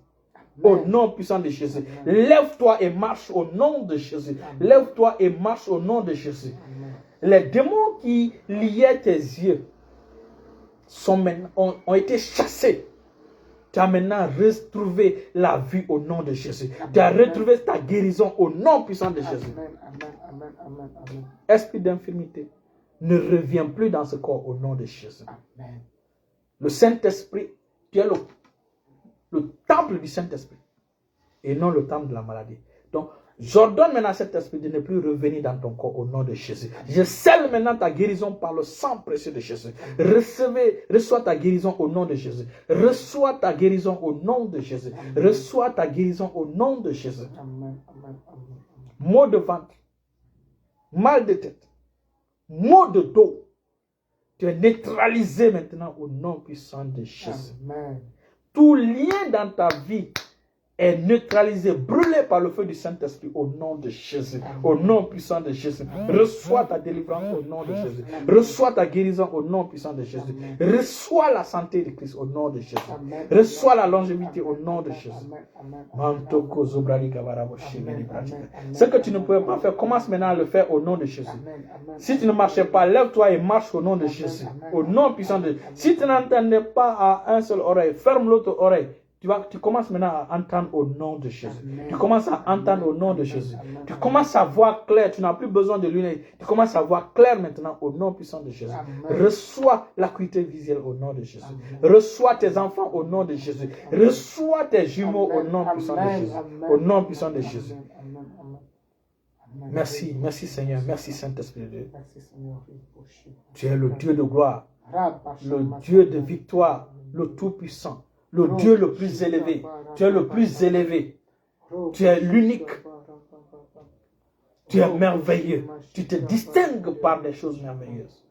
Au nom puissant de Jésus. Lève-toi et marche au nom de Jésus. Lève-toi et marche au nom de Jésus. Les démons qui liaient tes yeux ont été chassés. Tu as maintenant retrouvé la vie au nom de Jésus. Tu as retrouvé ta guérison au nom puissant de Jésus. Esprit d'infirmité ne revient plus dans ce corps au nom de Jésus. Le Saint-Esprit, tu es le temple du Saint-Esprit et non le temple de la maladie. Donc, j'ordonne maintenant à cet esprit de ne plus revenir dans ton corps au nom de Jésus. Je scelle maintenant ta guérison par le sang précieux de Jésus. Reçois ta guérison au nom de Jésus. Reçois ta guérison au nom de Jésus. Reçois ta guérison au nom de Jésus. Maux de ventre, mal de tête, maux de dos. Tu es neutralisé maintenant au nom puissant de Jésus. Tout lien dans ta vie est neutralisé, brûlé par le feu du Saint-Esprit au nom de Jésus, au nom puissant de Jésus. Reçois ta délivrance au nom de Jésus. Reçois ta guérison au nom puissant de Jésus. Reçois la santé de Christ au nom de Jésus. Reçois la longévité au nom de Jésus. Ce que tu ne peux pas faire, commence maintenant à le faire au nom de Jésus. Si tu ne marchais pas, lève-toi et marche au nom de Jésus. Au nom puissant de Jésus. Si tu n'entendais pas à un seul oreille, ferme l'autre oreille. Tu commences maintenant à entendre au nom de Jésus. Tu commences à entendre au nom de Jésus. Tu commences à voir clair. Tu n'as plus besoin de lunettes. Tu commences à voir clair maintenant au nom puissant de Jésus. Reçois l'acuité visuelle au nom de Jésus. Reçois tes enfants au nom de Jésus. Reçois tes jumeaux au nom puissant de Jésus. Au nom puissant de Jésus. Merci, merci Seigneur. Merci Saint-Esprit de Dieu. Tu es le Dieu de gloire. Le Dieu de victoire. Le Tout-Puissant. Le Dieu le plus élevé. Tu es le plus élevé. Tu es l'unique. Tu es merveilleux. Tu te distingues par des choses merveilleuses.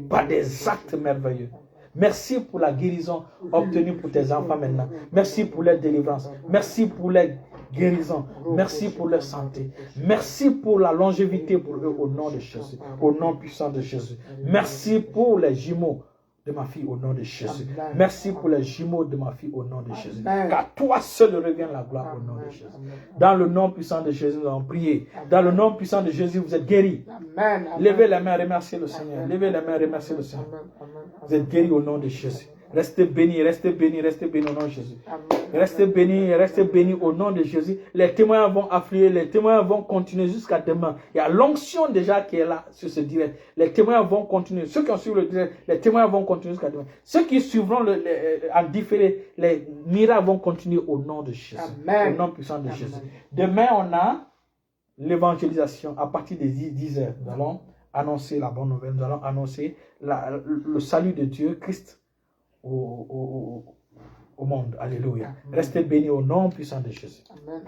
Par des actes merveilleux. Merci pour la guérison obtenue pour tes enfants maintenant. Merci pour leur délivrance. Merci pour leur guérison. Merci pour leur santé. Merci pour la longévité pour eux au nom de Jésus. Au nom puissant de Jésus. Merci pour les jumeaux de ma fille au nom de Jésus. Merci pour les jumeaux de ma fille au nom de Jésus. Car toi seul revient la gloire au nom de Jésus. Dans le nom puissant de Jésus, nous allons prier. Dans le nom puissant de Jésus, vous êtes guéris. Levez les mains, remerciez le Seigneur. Levez les mains, remerciez le Seigneur. Vous êtes guéris au nom de Jésus. Restez bénis, restez bénis, restez bénis au nom de Jésus. Amen. Restez bénis au nom de Jésus. Les témoins vont affluer, les témoins vont continuer jusqu'à demain. Il y a l'onction déjà qui est là sur ce direct. Les témoins vont continuer. Ceux qui ont suivi le direct, les témoins vont continuer jusqu'à demain. Ceux qui suivront en différé, les miracles vont continuer au nom de Jésus. Amen. Au nom puissant de Amen. Jésus. Demain, on a l'évangélisation. À partir des 10 heures, nous allons annoncer la bonne nouvelle. Nous allons annoncer le salut de Dieu, Christ, au monde. Alléluia. Amen. Restez bénis au nom puissant de Jésus. Amen.